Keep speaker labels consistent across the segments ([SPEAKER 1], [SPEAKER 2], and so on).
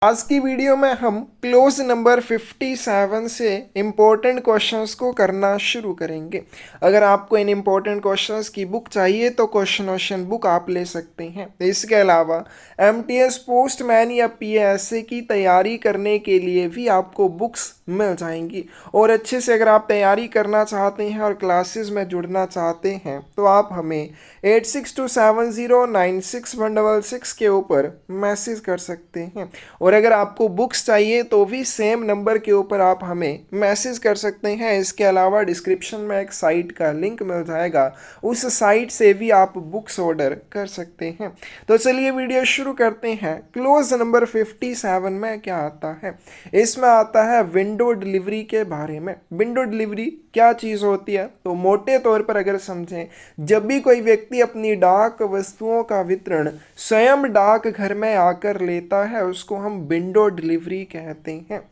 [SPEAKER 1] आज की वीडियो में हम क्लोज नंबर 57 से इम्पोर्टेंट क्वेश्चंस को करना शुरू करेंगे। अगर आपको इन इम्पोर्टेंट क्वेश्चंस की बुक चाहिए तो क्वेश्चन बुक आप ले सकते हैं। इसके अलावा एमटीएस पोस्टमैन या पीएसए की तैयारी करने के लिए भी आपको बुक्स मिल जाएंगी। और अच्छे से अगर आप तैयारी करना चाहते हैं और क्लासेस में जुड़ना चाहते हैं तो आप हमें 8627096166 के ऊपर मैसेज कर सकते हैं। और अगर आपको बुक्स चाहिए तो भी सेम नंबर के ऊपर आप हमें मैसेज कर सकते हैं। इसके अलावा डिस्क्रिप्शन में एक साइट का लिंक मिल जाएगा, उस साइट से भी आप बुक्स ऑर्डर कर सकते हैं। तो चलिए वीडियो शुरू करते हैं। क्लोज नंबर 57 में क्या आता है? इसमें आता है विंडो डिलीवरी के बारे में। विंडो डिलीवरी क्या चीज़ होती है? तो मोटे तौर पर अगर समझें, जब भी कोई व्यक्ति अपनी डाक वस्तुओं का वितरण स्वयं डाक घर में आकर लेता है उसको हम विंडो डिलीवरी कहते हैं।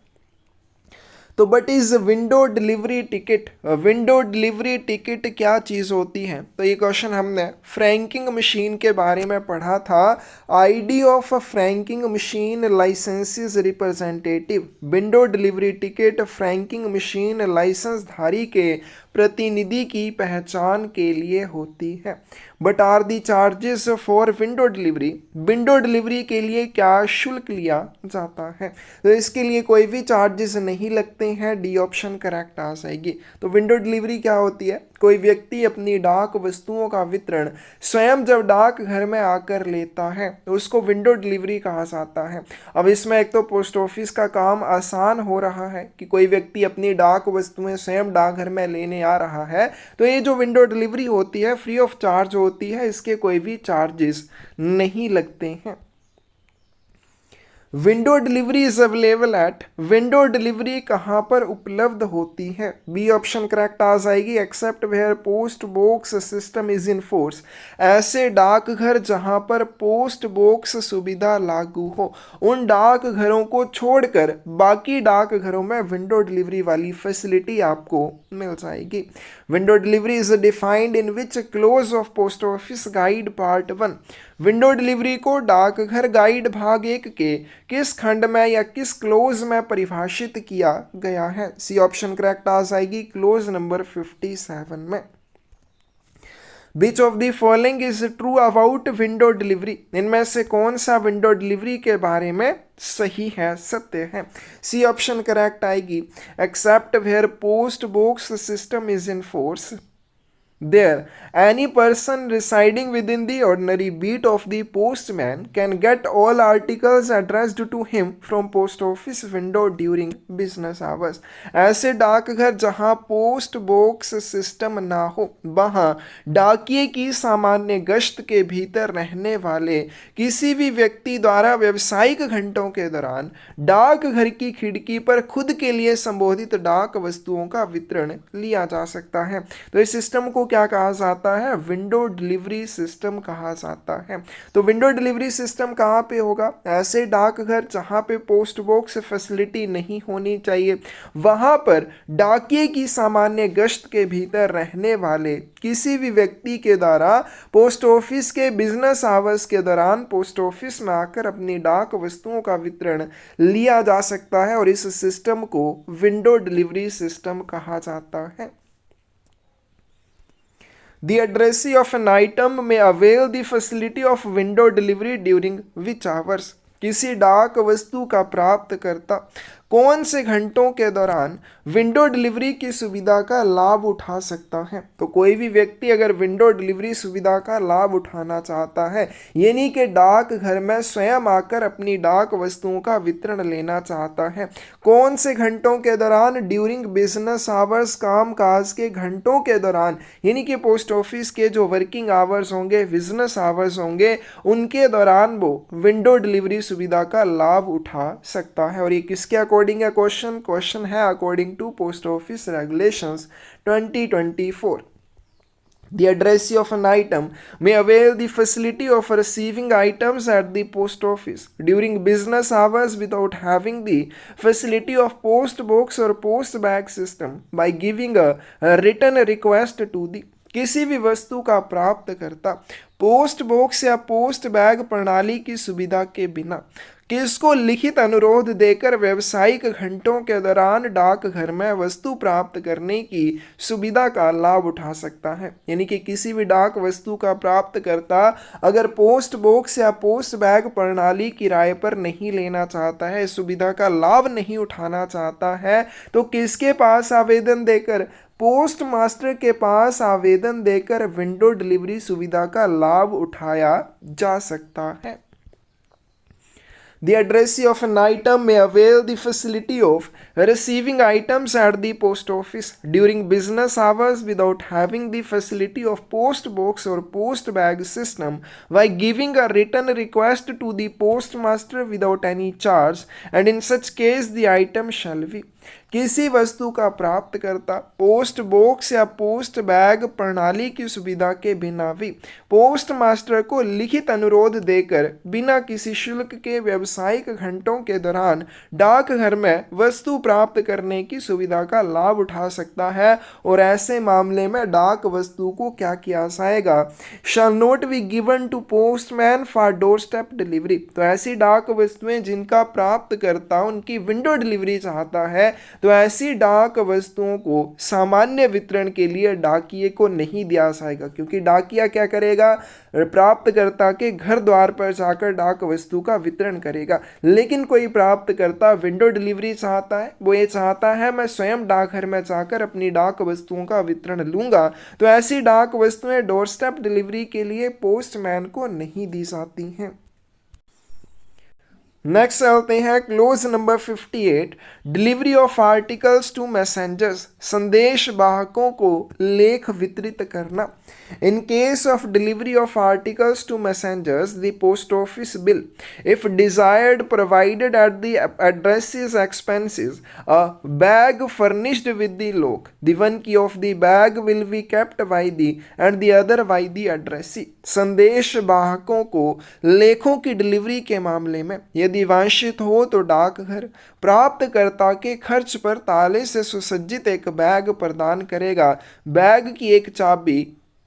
[SPEAKER 1] तो but is window delivery ticket, window delivery ticket क्या चीज़ होती है? तो ये क्वेश्चन हमने फ्रैंकिंग मशीन के बारे में पढ़ा था। ID of franking machine licensees representative. Window delivery ticket franking machine licence धारी के प्रतिनिधि की पहचान के लिए होती है। But are the charges for window delivery, window delivery के लिए क्या शुल्क लिया जाता है? तो इसके लिए कोई भी चार्जेस नहीं लगते हैं। डी ऑप्शन करेक्ट आ जाएगी। तो विंडो डिलीवरी क्या होती है? कोई व्यक्ति अपनी डाक वस्तुओं का वितरण स्वयं जब डाक घर में आकर लेता है तो उसको विंडो डिलीवरी कहा जाता है। अब इसमें एक तो पोस्ट ऑफिस का काम आसान हो रहा है कि कोई व्यक्ति अपनी डाक वस्तुएं स्वयं डाकघर में लेने आ रहा है, तो ये जो विंडो डिलीवरी होती है फ्री ऑफ चार्ज होती है, इसके कोई भी चार्जेस नहीं लगते हैं। Window delivery is available at, window delivery कहाँ पर उपलब्ध होती है? बी ऑप्शन करेक्ट आ जाएगी। Except where post box system is in force, ऐसे डाकघर जहाँ पर पोस्ट बॉक्स सुविधा लागू हो, उन डाकघरों को छोड़कर बाकी डाकघरों में विंडो डिलीवरी वाली फैसिलिटी आपको मिल जाएगी। Window delivery is defined in which close of post office guide part 1, window delivery को डाकघर गाइड भाग 1 के किस खंड में या किस क्लोज में परिभाषित किया गया है? सी ऑप्शन करेक्ट आ जाएगी क्लोज नंबर 57 में। Which of the following is true about window delivery, इनमें से कौन सा विंडो डिलीवरी के बारे में सही है, सत्य है? सी ऑप्शन करेक्ट आएगी। Except where post box system is in force, there any person residing within the ordinary beat of the postman can get all articles addressed to him from post office window during business hours, ऐसे डाकघर जहां post box system ना हो, वहां डाकिए की सामान्य गश्त के भीतर रहने वाले किसी भी व्यक्ति द्वारा व्यावसायिक घंटों के दौरान डाकघर की खिड़की पर खुद के लिए संबोधित डाक वस्तुओं का वितरण लिया जा सकता है। तो इस सिस्टम को क्या कहा जाता है? विंडो डिलीवरी सिस्टम कहा जाता है। तो विंडो डिलीवरी सिस्टम कहाँ पे होगा? ऐसे डाकघर जहाँ पे पोस्ट बॉक्स फैसिलिटी नहीं होनी चाहिए, वहाँ पर डाकिए की सामान्य गश्त के भीतर रहने वाले किसी भी व्यक्ति के द्वारा पोस्ट ऑफिस के बिजनेस आवर्स के दौरान पोस्ट ऑफिस में आकर अपनी डाक वस्तुओं का वितरण लिया जा सकता है, और इस सिस्टम को विंडो डिलीवरी सिस्टम कहा जाता है। The addressee of an item may avail the facility of window delivery during which hours? किसी डाक वस्तु का प्राप्तकर्ता कौन से घंटों के दौरान विंडो डिलीवरी की सुविधा का लाभ उठा सकता है? तो कोई भी व्यक्ति अगर विंडो डिलीवरी सुविधा का लाभ उठाना चाहता है, यानी कि डाक घर में स्वयं आकर अपनी डाक वस्तुओं का वितरण लेना चाहता है, कौन से घंटों के दौरान? ड्यूरिंग बिजनेस आवर्स, काम काज के घंटों के दौरान, यानी कि पोस्ट ऑफिस के जो वर्किंग आवर्स होंगे, बिजनेस आवर्स होंगे, उनके दौरान वो विंडो डिलीवरी सुविधा का लाभ उठा सकता है। और ये किसके अकॉर्डिंग है क्वेश्चन है according to post office regulations 2024। The addressee of an item may avail the facility of receiving items at the post office during business hours without having the facility of post box or post bag system by giving a written request to the, किसी भी वस्तु का प्राप्तकर्ता post box या post bag प्रणाली की सुविधा के बिना किसको लिखित अनुरोध देकर व्यावसायिक घंटों के दौरान डाकघर में वस्तु प्राप्त करने की सुविधा का लाभ उठा सकता है। यानी कि किसी भी डाक वस्तु का प्राप्तकर्ता अगर पोस्ट बॉक्स या पोस्ट बैग प्रणाली किराए पर नहीं लेना चाहता है, सुविधा का लाभ नहीं उठाना चाहता है, तो किसके पास आवेदन देकर, पोस्ट मास्टर के पास आवेदन देकर विंडो डिलीवरी सुविधा का लाभ उठाया जा सकता है। The addressee of an item may avail the facility of receiving items at the post office during business hours without having the facility of post box or post bag system by giving a written request to the postmaster without any charge, and in such case the item shall be। किसी वस्तु का प्राप्तकर्ता post box या post bag प्रणाली की सुविधा के बिना भी पोस्ट मास्टर को लिखित अनुरोध देकर बिना किसी शुल्क के व्यावसायिक घंटों के दौरान डाकघर में वस्तु प्राप्त करने की सुविधा का लाभ उठा सकता है। और ऐसे मामले में डाक वस्तु को क्या किया जाएगा, shall not be given to postman for door step delivery. तो ऐसी डाक वस्तुएं जिनका प्राप्तकर्ता उनकी विंडो डिलीवरी चाहता है, तो ऐसी डाक वस्तुओं को सामान्य वितरण के लिए डाकिये को नहीं दिया जाएगा, क्योंकि डाकिया क्या करेगा, प्राप्तकर्ता के घर द्वार पर जाकर डाक वस्तु का वितरण करेगा। लेकिन कोई प्राप्तकर्ता विंडो डिलीवरी चाहता है, वो ये चाहता है मैं स्वयं डाकघर में जाकर अपनी डाक वस्तुओं का वितरण लूंगा, तो ऐसी डाक वस्तुएं डोर स्टेप डिलीवरी के लिए पोस्टमैन को नहीं दी जाती हैं। नेक्स्ट चलते हैं close number 58, delivery of articles to messengers, संदेश वाहकों को लेख वितरित करना। In case of delivery of articles to messengers the post office will if desired provided at the addressee's expenses a bag furnished with the lock, the one key of the bag will be kept by the and the other by the addressee. संदेश वाहकों को लेखों की delivery के मामले में यदि वांछित हो तो डाकघर प्राप्तकर्ता के खर्च पर ताले से सुसज्जित एक बैग प्रदान करेगा। बैग की एक चाबी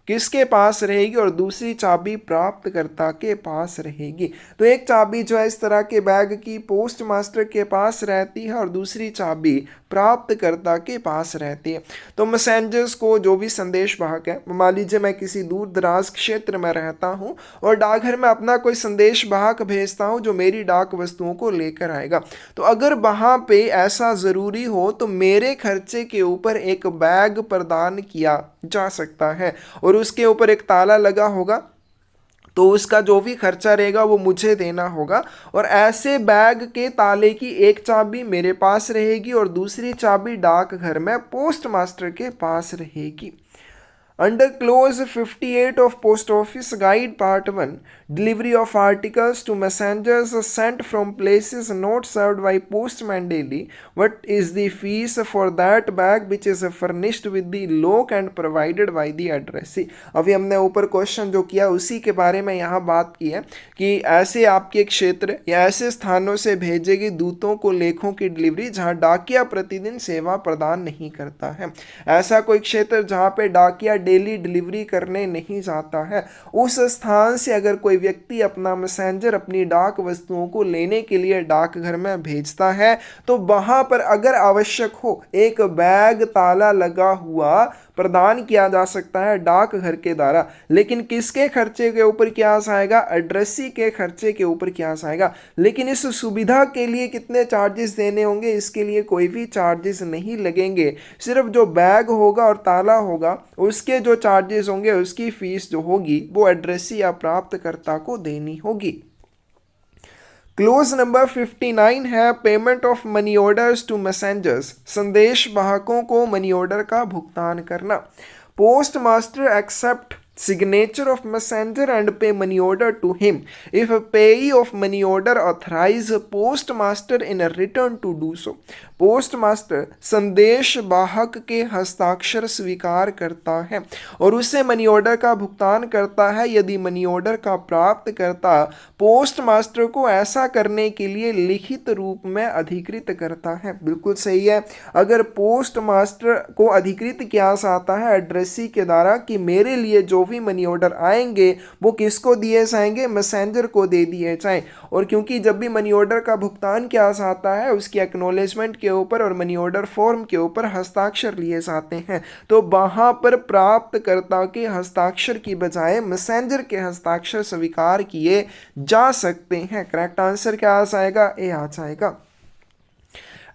[SPEAKER 1] किसके पास रहेगी और दूसरी चाबी प्राप्तकर्ता के पास रहेगी। तो एक चाबी जो है इस तरह के बैग की पोस्ट मास्टर के पास रहती है और दूसरी चाबी प्राप्तकर्ता के पास रहती है। तो मैसेंजर्स को, जो भी संदेश वाहक है, मान लीजिए मैं किसी दूर दराज क्षेत्र में रहता हूं और डाकघर में अपना कोई संदेश वाहक भेजता हूं जो मेरी डाक वस्तुओं को लेकर आएगा, तो अगर वहां पे ऐसा ज़रूरी हो तो मेरे खर्चे के ऊपर एक बैग प्रदान किया जा सकता है और उसके ऊपर एक ताला लगा होगा, तो उसका जो भी खर्चा रहेगा वो मुझे देना होगा। और ऐसे बैग के ताले की एक चाबी मेरे पास रहेगी और दूसरी चाबी डाकघर में पोस्ट मास्टर के पास रहेगी। Under clause 58 of Post Office Guide Part 1, delivery of articles to messengers sent from places not served by postman daily, what is the fees for that bag which is furnished with the lock and provided by the addressee। अभी हमने ऊपर question जो किया उसी के बारे में यहाँ बात की है कि ऐसे आपके क्षेत्र या ऐसे स्थानों से भेजे गए दूतों को लेखों की डिलीवरी जहाँ डाकिया प्रतिदिन सेवा प्रदान नहीं करता है, ऐसा कोई क्षेत्र जहाँ पे डाकिया डेली डिलीवरी करने नहीं जाता है, उस स्थान से अगर कोई व्यक्ति अपना मैसेंजर अपनी डाक वस्तुओं को लेने के लिए डाकघर में भेजता है, तो वहां पर अगर आवश्यक हो एक बैग ताला लगा हुआ प्रदान किया जा सकता है डाकघर के द्वारा। लेकिन किसके खर्चे के ऊपर किया जाएगा, एड्रेसी के खर्चे के ऊपर किया जाएगा। लेकिन इस सुविधा के लिए कितने चार्जेस देने होंगे, इसके लिए कोई भी चार्जेस नहीं लगेंगे, सिर्फ जो बैग होगा और ताला होगा उसके जो चार्जेस होंगे उसकी फीस जो होगी वो एड्रेसी या प्राप्तकर्ता को देनी होगी। क्लोज नंबर 59 है payment of money orders to messengers, संदेश वाहकों को मनी ऑर्डर का भुगतान करना। Post master accept signature of messenger and pay money order to him if a payee of money order authorize postmaster in a return to do so। Postmaster संदेश वाहक के हस्ताक्षर स्वीकार करता है और उसे मनी ऑर्डर का भुगतान करता है यदि मनी ऑर्डर का प्राप्तकर्ता पोस्टमास्टर को ऐसा करने के लिए लिखित रूप में अधिकृत करता है। बिल्कुल सही है, अगर पोस्टमास्टर को अधिकृत किया जाता है एड्रेसी के द्वारा कि मेरे लिए जो जो भी मनी ऑर्डर आएंगे वो किसको दिए जाएंगे, मैसेंजर को दे दिए जाएं। और क्योंकि जब भी मनी ऑर्डर का भुगतान किया जाता है उसकी एक्नॉलेजमेंट के ऊपर और मनी ऑर्डर फॉर्म के ऊपर हस्ताक्षर लिए जाते हैं, तो वहां पर प्राप्तकर्ता के हस्ताक्षर की बजाय मैसेंजर के हस्ताक्षर स्वीकार किए जा सकते हैं। करेक्ट आंसर क्या आ जाएगा, ए आ जाएगा।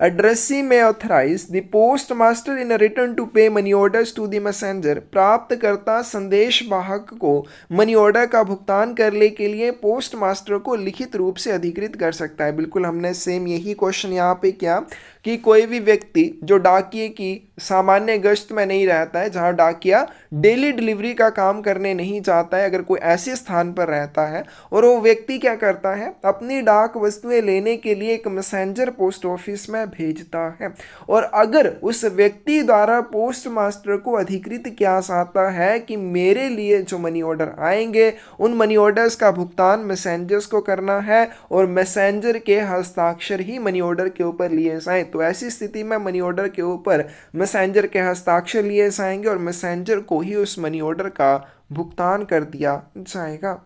[SPEAKER 1] Addressee may authorize the postmaster in a return to pay money orders to the messenger। प्राप्तकर्ता संदेश वाहक को मनी ऑर्डर का भुगतान करने के लिए पोस्ट मास्टर को लिखित रूप से अधिकृत कर सकता है। बिल्कुल हमने सेम यही क्वेश्चन यहाँ पे किया कि कोई भी व्यक्ति जो डाकिए की सामान्य गश्त में नहीं रहता है, जहाँ डाकिया डेली डिलीवरी का काम करने नहीं जाता है, अगर कोई ऐसे स्थान पर रहता है और वो व्यक्ति क्या करता है, अपनी डाक वस्तुएं लेने के लिए एक मैसेंजर पोस्ट ऑफिस में भेजता है, और अगर उस व्यक्ति द्वारा पोस्ट मास्टर को अधिकृत किया जाता है कि मेरे लिए जो मनी ऑर्डर आएंगे उन मनी ऑर्डर्स का भुगतान मैसेंजर्स को करना है और मैसेंजर के हस्ताक्षर ही मनी ऑर्डर के ऊपर लिए जाएं, तो ऐसी स्थिति में मनी ऑर्डर के ऊपर मैसेंजर के हस्ताक्षर लिए जाएंगे और मैसेंजर को ही उस मनी ऑर्डर का भुगतान कर दिया जाएगा।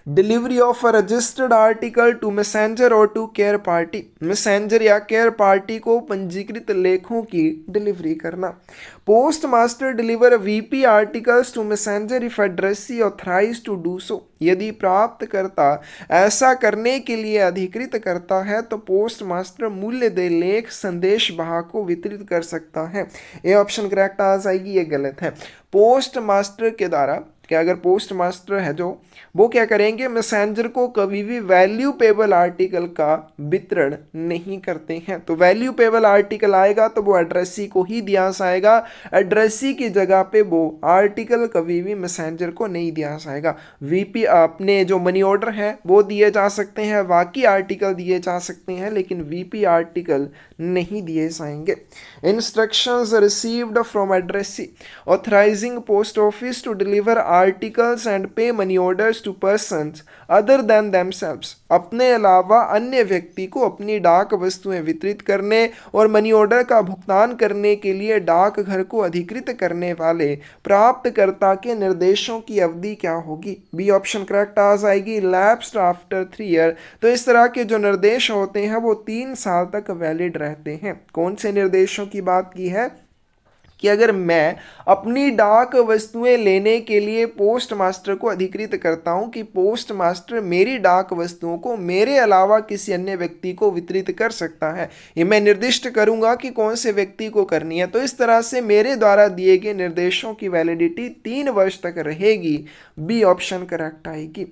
[SPEAKER 1] Delivery of a registered article to messenger or to care party. Messenger या केयर पार्टी को पंजीकृत लेखों की डिलीवरी करना। Post master deliver VP articles to messenger if addressee authorise to do so. यदि प्राप्तकर्ता ऐसा करने के लिए अधिकृत करता है तो पोस्ट मास्टर मूल्य दे लेख संदेश वाहक को वितरित कर सकता है। ये ऑप्शन करेक्ट आ जाएगी, ये गलत है। पोस्ट मास्टर के द्वारा क्या, अगर पोस्ट मास्टर है जो, वो क्या करेंगे, मैसेंजर को कभी भी वैल्यू पेबल आर्टिकल का वितरण नहीं करते हैं। तो वैल्यू पेबल आर्टिकल आएगा तो वो एड्रेसी को ही दिया जाएगा, एड्रेसी की जगह पे वो आर्टिकल कभी भी मैसेंजर को नहीं दिया जाएगा। वीपी अपने जो मनी ऑर्डर है वो दिए जा सकते हैं, बाकी आर्टिकल दिए जा सकते हैं, लेकिन वीपी आर्टिकल नहीं दिए जाएंगे। Instructions received from addressee authorising post office to deliver articles and pay money orders to persons other than themselves. अपने अलावा अन्य व्यक्ति को अपनी डाक वस्तुएं वितरित करने और मनी ऑर्डर का भुगतान करने के लिए डाक घर को अधिकृत करने वाले प्राप्तकर्ता के निर्देशों की अवधि क्या होगी। बी ऑप्शन करेक्ट आ जाएगी, लैप्स्ड आफ्टर 3 ईयर। तो इस तरह के जो निर्देश होते हैं वो 3 साल तक वैलिड रहते हैं। कौन से निर्देशों की बात की है कि अगर मैं अपनी डाक वस्तुएं लेने के लिए पोस्ट मास्टर को अधिकृत करता हूं कि पोस्ट मास्टर मेरी डाक वस्तुओं को मेरे अलावा किसी अन्य व्यक्ति को वितरित कर सकता है, ये मैं निर्दिष्ट करूंगा कि कौन से व्यक्ति को करनी है। तो इस तरह से मेरे द्वारा दिए गए निर्देशों की वैलिडिटी 3 वर्ष तक रहेगी। बी ऑप्शन करेक्ट आएगी।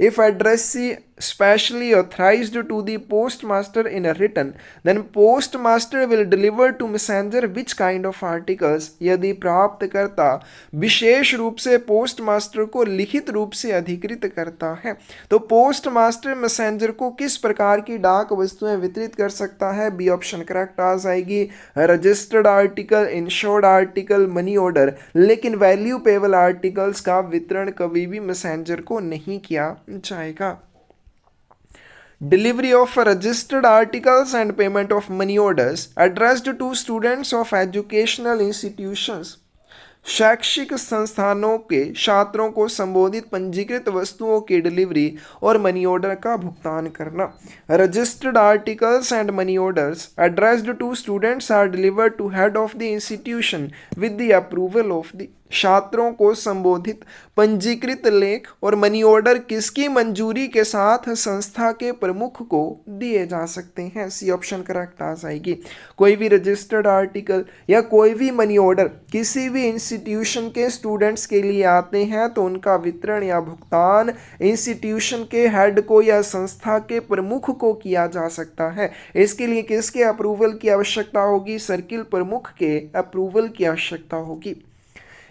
[SPEAKER 1] If addressee specially authorized to the postmaster in a written, then postmaster will deliver to messenger which kind of articles। यदि प्राप्तकर्ता विशेष रूप से पोस्टमास्टर को लिखित रूप से अधिकृत करता है तो पोस्टमास्टर मैसेंजर को किस प्रकार की डाक वस्तुएं वितरित कर सकता है। बी ऑप्शन करेक्ट आ जाएगी, registered article, insured article, money order. लेकिन वैल्यू पेबल आर्टिकल्स का वितरण कभी भी मैसेंजर को नहीं किया जाएगा। Delivery of registered articles and payment of money orders addressed to students of educational institutions। शैक्षिक संस्थानों के छात्रों को संबोधित पंजीकृत वस्तुओं की डिलीवरी और मनी ऑर्डर का भुगतान करना। Registered articles and money orders addressed to students are delivered to head of the institution with the approval of the. छात्रों को संबोधित पंजीकृत लेख और मनी ऑर्डर किसकी मंजूरी के साथ संस्था के प्रमुख को दिए जा सकते हैं। सी ऑप्शन करेक्ट आ जाएगी। कोई भी रजिस्टर्ड आर्टिकल या कोई भी मनी ऑर्डर किसी भी इंस्टीट्यूशन के स्टूडेंट्स के लिए आते हैं तो उनका वितरण या भुगतान इंस्टीट्यूशन के हेड को या संस्था के प्रमुख को किया जा सकता है। इसके लिए किसके अप्रूवल की आवश्यकता होगी, सर्किल प्रमुख के अप्रूवल की आवश्यकता होगी।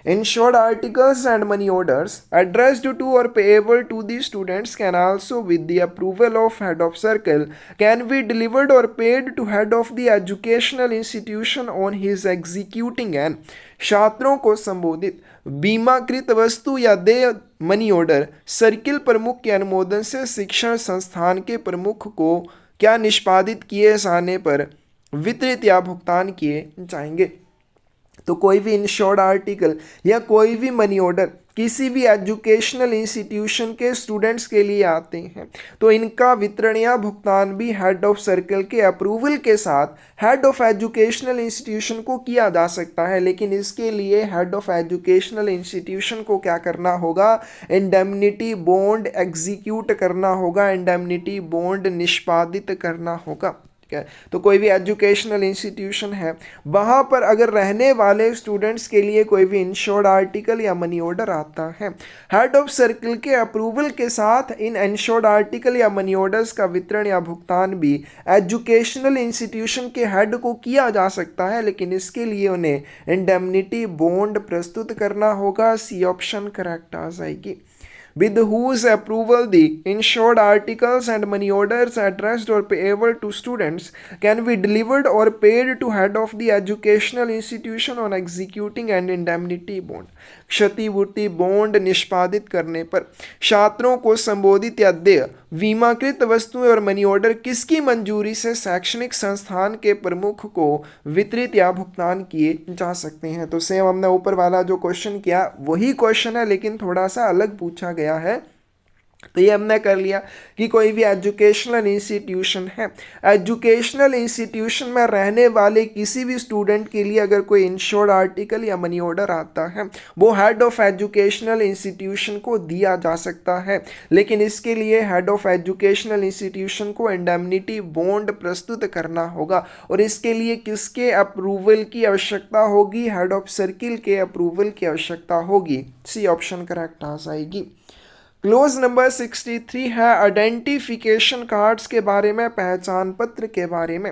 [SPEAKER 1] Insured articles and money orders addressed to or payable to the students can also, with the approval of head of circle, can be delivered or paid to head of the educational institution on his executing an। छात्रों को संबोधित बीमाकृत वस्तु या देय money order circle प्रमुख के अनुमोदन से शिक्षण संस्थान के प्रमुख को क्या निष्पादित किए जाने पर वितरित या भुगतान किए जाएंगे। तो कोई भी इंश्योर्ड आर्टिकल या कोई भी मनी ऑर्डर किसी भी एजुकेशनल इंस्टीट्यूशन के स्टूडेंट्स के लिए आते हैं तो इनका वितरण या भुगतान भी हेड ऑफ सर्कल के अप्रूवल के साथ हेड ऑफ एजुकेशनल इंस्टीट्यूशन को किया जा सकता है। लेकिन इसके लिए हेड ऑफ एजुकेशनल इंस्टीट्यूशन को क्या करना होगा, इंडेमनिटी बॉन्ड एग्जीक्यूट करना होगा, इंडेमनिटी बॉन्ड निष्पादित करना होगा। तो कोई भी एजुकेशनल इंस्टीट्यूशन है वहाँ पर अगर रहने वाले स्टूडेंट्स के लिए कोई भी इंश्योर्ड आर्टिकल या मनी ऑर्डर आता है, हेड ऑफ सर्कल के अप्रूवल के साथ इन इंश्योर्ड आर्टिकल या मनी ऑर्डर्स का वितरण या भुगतान भी एजुकेशनल इंस्टीट्यूशन के हेड को किया जा सकता है। लेकिन इसके लिए उन्हें इंडेमनिटी बॉन्ड प्रस्तुत करना होगा। सी ऑप्शन करेक्ट आ जाएगी। With whose approval the insured articles and money orders addressed or payable to students can be delivered or paid to head of the educational institution on executing an indemnity bond। क्षतिपूर्ति bond निष्पादित करने पर छात्रों को संबोधित या देय बीमाकृत वस्तुएं और मनी ऑर्डर किसकी मंजूरी से शैक्षणिक संस्थान के प्रमुख को वितरित या भुगतान किए जा सकते हैं। तो सेम हमने ऊपर वाला जो क्वेश्चन किया वही क्वेश्चन है लेकिन थोड़ा सा अलग पूछा गया है। तो ये हमने कर लिया कि कोई भी एजुकेशनल इंस्टीट्यूशन है, एजुकेशनल इंस्टीट्यूशन में रहने वाले किसी भी स्टूडेंट के लिए अगर कोई इंश्योर्ड आर्टिकल या मनी ऑर्डर आता है वो हेड ऑफ एजुकेशनल इंस्टीट्यूशन को दिया जा सकता है। लेकिन इसके लिए हेड ऑफ एजुकेशनल इंस्टीट्यूशन को इंडेमनिटी बॉन्ड प्रस्तुत करना होगा और इसके लिए किसके अप्रूवल की आवश्यकता होगी, हेड ऑफ सर्किल के अप्रूवल की आवश्यकता होगी। सी ऑप्शन करेक्ट आ जाएगी। क्लोज नंबर 63 है आइडेंटिफिकेशन कार्ड्स के बारे में, पहचान पत्र के बारे में।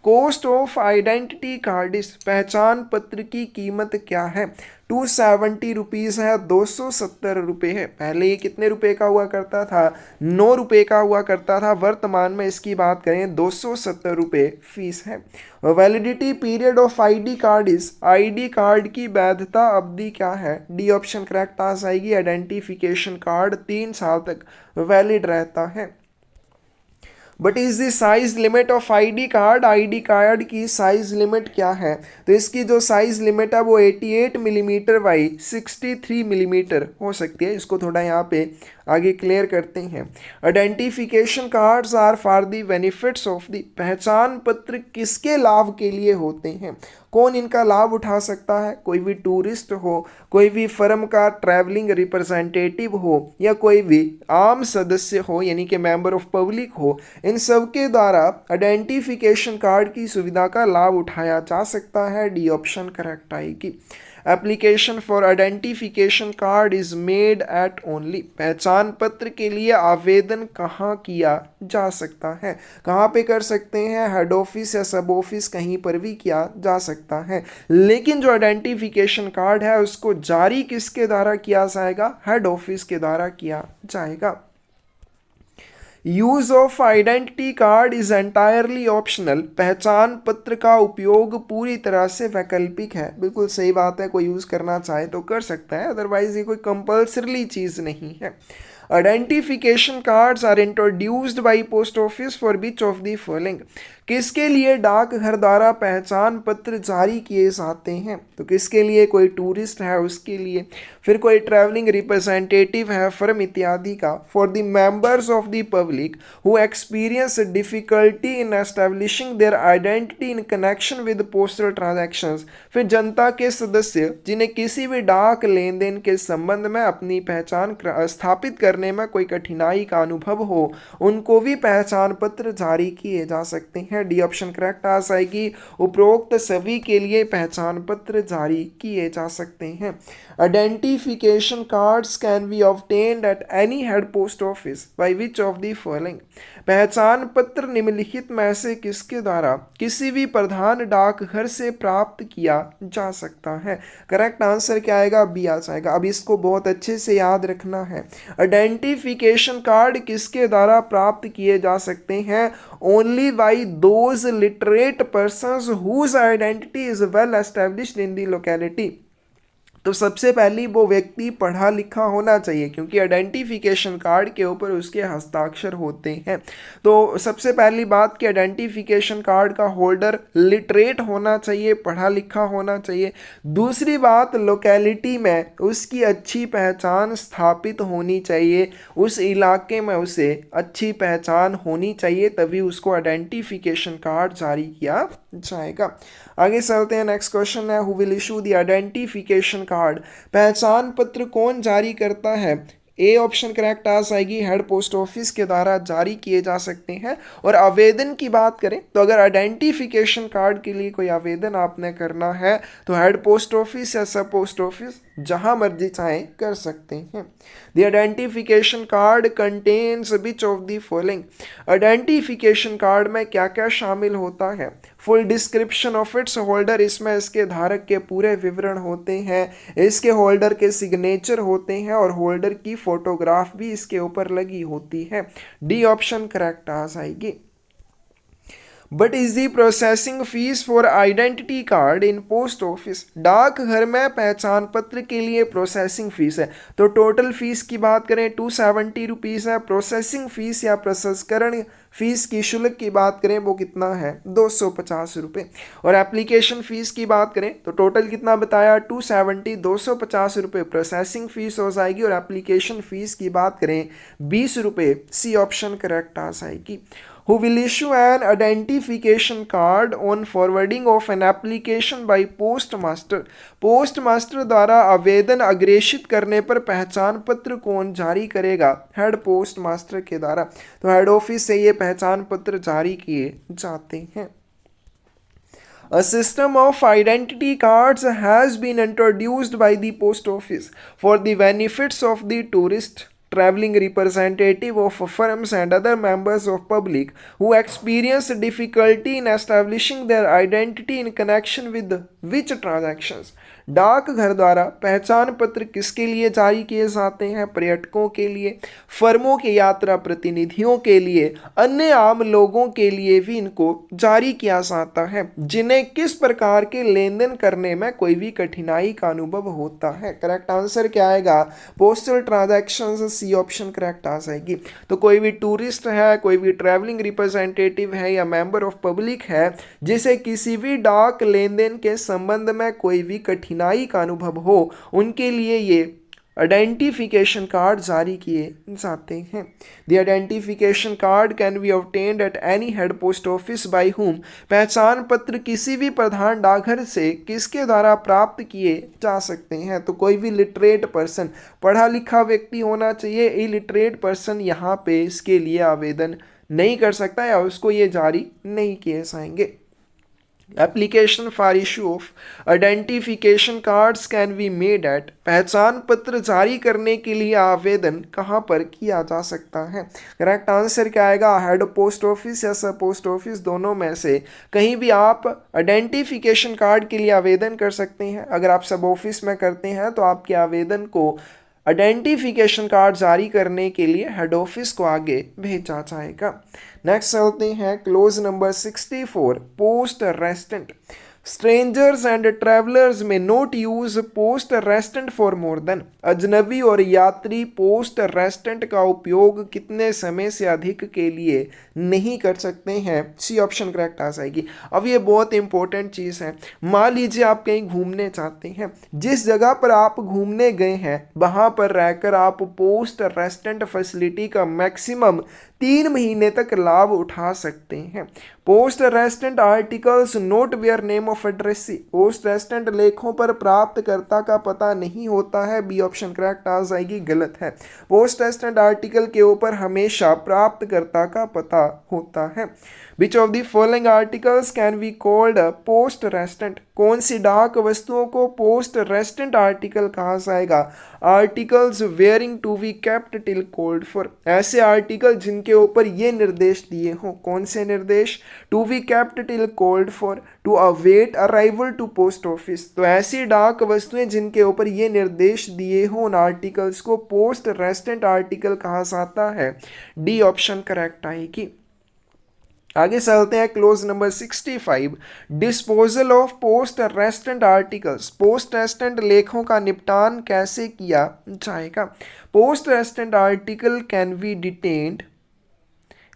[SPEAKER 1] कॉस्ट ऑफ आइडेंटिटी कार्ड्स, पहचान पत्र की कीमत क्या है? 270 रुपीज़ है, 270 रुपये है। पहले ये कितने रुपए का हुआ करता था? 9 रुपये का हुआ करता था। वर्तमान में इसकी बात करें 270 रुपये फीस है। Validity period of ID card is, ID card की वैधता अवधि क्या है? डी ऑप्शन करेक्ट आ जाएगी। आइडेंटिफिकेशन कार्ड 3 साल तक वैलिड रहता है। But is the size limit of ID card की साइज लिमिट क्या है? तो इसकी जो साइज लिमिट है वो 88 मिलीमीटर बाई 63 मिलीमीटर हो सकती है। इसको थोड़ा यहाँ पे आगे क्लियर करते हैं। Identification cards are for the benefits of the, पहचान पत्र किसके लाभ के लिए होते हैं? कौन इनका लाभ उठा सकता है? कोई भी टूरिस्ट हो, कोई भी फर्म का ट्रैवलिंग रिप्रेजेंटेटिव हो या कोई भी आम सदस्य हो यानी कि मेंबर ऑफ पब्लिक हो, इन सब के द्वारा आइडेंटिफिकेशन कार्ड की सुविधा का लाभ उठाया जा सकता है। डी ऑप्शन करेक्ट आएगी। Application for identification card is made at only, पहचान पत्र के लिए आवेदन कहाँ किया जा सकता है? कहाँ पे कर सकते हैं? हेड ऑफिस या सब ऑफिस, कहीं पर भी किया जा सकता है। लेकिन जो आइडेंटिफिकेशन कार्ड है उसको जारी किसके द्वारा किया जाएगा? हेड ऑफिस के द्वारा किया जाएगा। Use of identity card is entirely optional, पहचान पत्र का उपयोग पूरी तरह से वैकल्पिक है। बिल्कुल सही बात है, कोई यूज करना चाहे तो कर सकता है, अदरवाइज ये कोई कंपल्सरी चीज नहीं है। Identification cards are introduced by post office for which of the following, किसके लिए डाकघर द्वारा पहचान पत्र जारी किए जाते हैं? तो किसके लिए? कोई टूरिस्ट है उसके लिए, फिर कोई ट्रैवलिंग रिप्रेजेंटेटिव है फर्म इत्यादि का। For the members of the public who experience difficulty in establishing their identity in connection with postal transactions, फिर जनता के सदस्य जिन्हें किसी भी डाक लेन देन के संबंध में अपनी पहचान स्थापित करने में कोई कठिनाई का अनुभव हो, उनको भी पहचान पत्र जारी किए जा सकते हैं। डी ऑप्शन करेक्ट आ जाएगी। उपरोक्त सभी के लिए पहचान पत्र जारी किए जा सकते हैं। Identification cards can be obtained at any head post office by which of the following, पहचान पत्र निम्नलिखित में से किसके द्वारा किसी भी प्रधान डाकघर से प्राप्त किया जा सकता है? करेक्ट आंसर क्या आएगा? बी आ जाएगा। अब इसको बहुत अच्छे से याद रखना है। आइडेंटिफिकेशन कार्ड किसके द्वारा प्राप्त किए जा सकते हैं? Only by those literate persons whose identity is well established in the locality, तो सबसे पहली वो व्यक्ति पढ़ा लिखा होना चाहिए, क्योंकि आइडेंटिफिकेशन कार्ड के ऊपर उसके हस्ताक्षर होते हैं। तो सबसे पहली बात कि आइडेंटिफिकेशन कार्ड का होल्डर लिटरेट होना चाहिए, पढ़ा लिखा होना चाहिए। दूसरी बात, लोकेलिटी में उसकी अच्छी पहचान स्थापित होनी चाहिए, उस इलाके में उसे अच्छी पहचान होनी चाहिए, तभी उसको आइडेंटिफिकेशन कार्ड जारी किया जाएगा। आगे चलते हैं, नेक्स्ट क्वेश्चन है, who will issue the identification card, पहचान पत्र कौन जारी करता है? ए ऑप्शन करेक्ट आ जाएगी, हेड पोस्ट ऑफिस के द्वारा जारी किए जा सकते हैं। और आवेदन की बात करें तो अगर आइडेंटिफिकेशन कार्ड के लिए कोई आवेदन आपने करना है तो हेड पोस्ट ऑफिस या सब पोस्ट ऑफिस जहां मर्जी चाहें कर सकते हैं। The identification card contains which of the following, identification card में क्या क्या शामिल होता है? Full description of its holder, इसमें इसके धारक के पूरे विवरण होते हैं, इसके होल्डर के सिग्नेचर होते हैं और होल्डर की फोटोग्राफ भी इसके ऊपर लगी होती है। डी ऑप्शन करेक्ट आ जाएगी। But is the processing fees for identity card in post office, डाकघर में पहचान पत्र के लिए प्रोसेसिंग फीस है। तो टोटल फीस की बात करें 270 रुपीज़ है। प्रोसेसिंग फीस या प्रसंस्करण फीस की शुल्क की बात करें वो कितना है? 250 रुपये। और एप्लीकेशन फीस की बात करें तो टोटल कितना बताया? 270, 250 रुपये प्रोसेसिंग फीस हो जाएगी और एप्लीकेशन फीस की बात करें 20 रुपये। सी ऑप्शन करेक्ट आ जाएगी। Who will issue an identification card on forwarding of an application by postmaster, postmaster द्वारा आवेदन अग्रेषित करने पर पहचान पत्र कौन जारी करेगा? हेड पोस्टमास्टर के द्वारा। तो हेड ऑफिस से ये पहचान पत्र जारी किए जाते हैं। A system of identity cards has been introduced by the post office for the benefits of the tourist, traveling representative of firms and other members of public who experience difficulty in establishing their identity in connection with which transactions, डाकघर द्वारा पहचान पत्र किसके लिए जारी किए जाते हैं? पर्यटकों के लिए, फर्मों के यात्रा प्रतिनिधियों के लिए, अन्य आम लोगों के लिए भी इनको जारी किया जाता है जिन्हें किस प्रकार के लेन देन करने में कोई भी कठिनाई का अनुभव होता है। करेक्ट आंसर क्या आएगा? Postal transactions, C option correct आ जाएगी। तो कोई भी टूरिस्ट है, कोई भी ट्रैवलिंग रिप्रेजेंटेटिव है या मेंबर ऑफ पब्लिक है जिसे किसी भी डाक लेन देन के संबंध में कोई भी कठिनाई का अनुभव हो, उनके लिए ये आइडेंटिफिकेशन कार्ड जारी किए जाते हैं। The identification card can be obtained at any head post office by whom, पहचान पत्र किसी भी प्रधान डाकघर से किसके द्वारा प्राप्त किए जा सकते हैं? तो कोई भी लिटरेट पर्सन, पढ़ा लिखा व्यक्ति होना चाहिए। इलिटरेट पर्सन यहाँ पे इसके लिए आवेदन नहीं कर सकता या उसको ये जारी नहीं किए जाएंगे। Application for issue of identification cards can be made at, पहचान पत्र जारी करने के लिए आवेदन कहाँ पर किया जा सकता है? करेक्ट आंसर क्या आएगा? हेड पोस्ट ऑफिस या सब पोस्ट ऑफिस, दोनों में से कहीं भी आप आइडेंटिफिकेशन कार्ड के लिए आवेदन कर सकते हैं। अगर आप सब ऑफिस में करते हैं तो आपके आवेदन को आइडेंटिफिकेशन कार्ड जारी करने के लिए हेड ऑफिस को आगे भेजा जाएगा। नेक्स्ट चलते हैं, close number 64, post restante. Strangers and travellers में note use post restante for more than, अजनबी और यात्री पोस्ट रेस्टेंट का उपयोग कितने समय से अधिक के लिए नहीं कर सकते हैं? सी ऑप्शन करेक्ट आ जाएगी। अब ये बहुत इंपॉर्टेंट चीज़ है। मान लीजिए आप कहीं घूमने चाहते हैं, जिस जगह पर आप घूमने गए हैं वहाँ पर रहकर आप पोस्ट रेस्टेंट फैसिलिटी का मैक्सिमम 3 महीने तक लाभ उठा सकते हैं। Post restante articles note where name of addressee, post restante लेखों पर प्राप्तकर्ता का पता नहीं होता है। बी ऑप्शन करेक्ट आ जाएगी, गलत है। पोस्ट रेस्टेंट आर्टिकल के ऊपर हमेशा प्राप्तकर्ता का पता होता है। Which of the following articles can be called post restante, कौन सी डाक वस्तुओं को पोस्ट रेस्टेंट आर्टिकल कहा जाएगा? Articles bearing to be kept till called for, ऐसे आर्टिकल जिनके ऊपर ये निर्देश दिए हों। कौन से निर्देश? To be kept till called for, to await arrival to post office. तो ऐसी डाक वस्तुएं जिनके ऊपर ये निर्देश दिए हों, उन आर्टिकल्स को पोस्ट रेस्टेंट आर्टिकल कहा जाता है। डी ऑप्शन करेक्ट आएगी। आगे चलते हैं close number 65, disposal of post restante articles. Post restante लेखों का निपटान कैसे किया जाएगा। Post restante article can be detained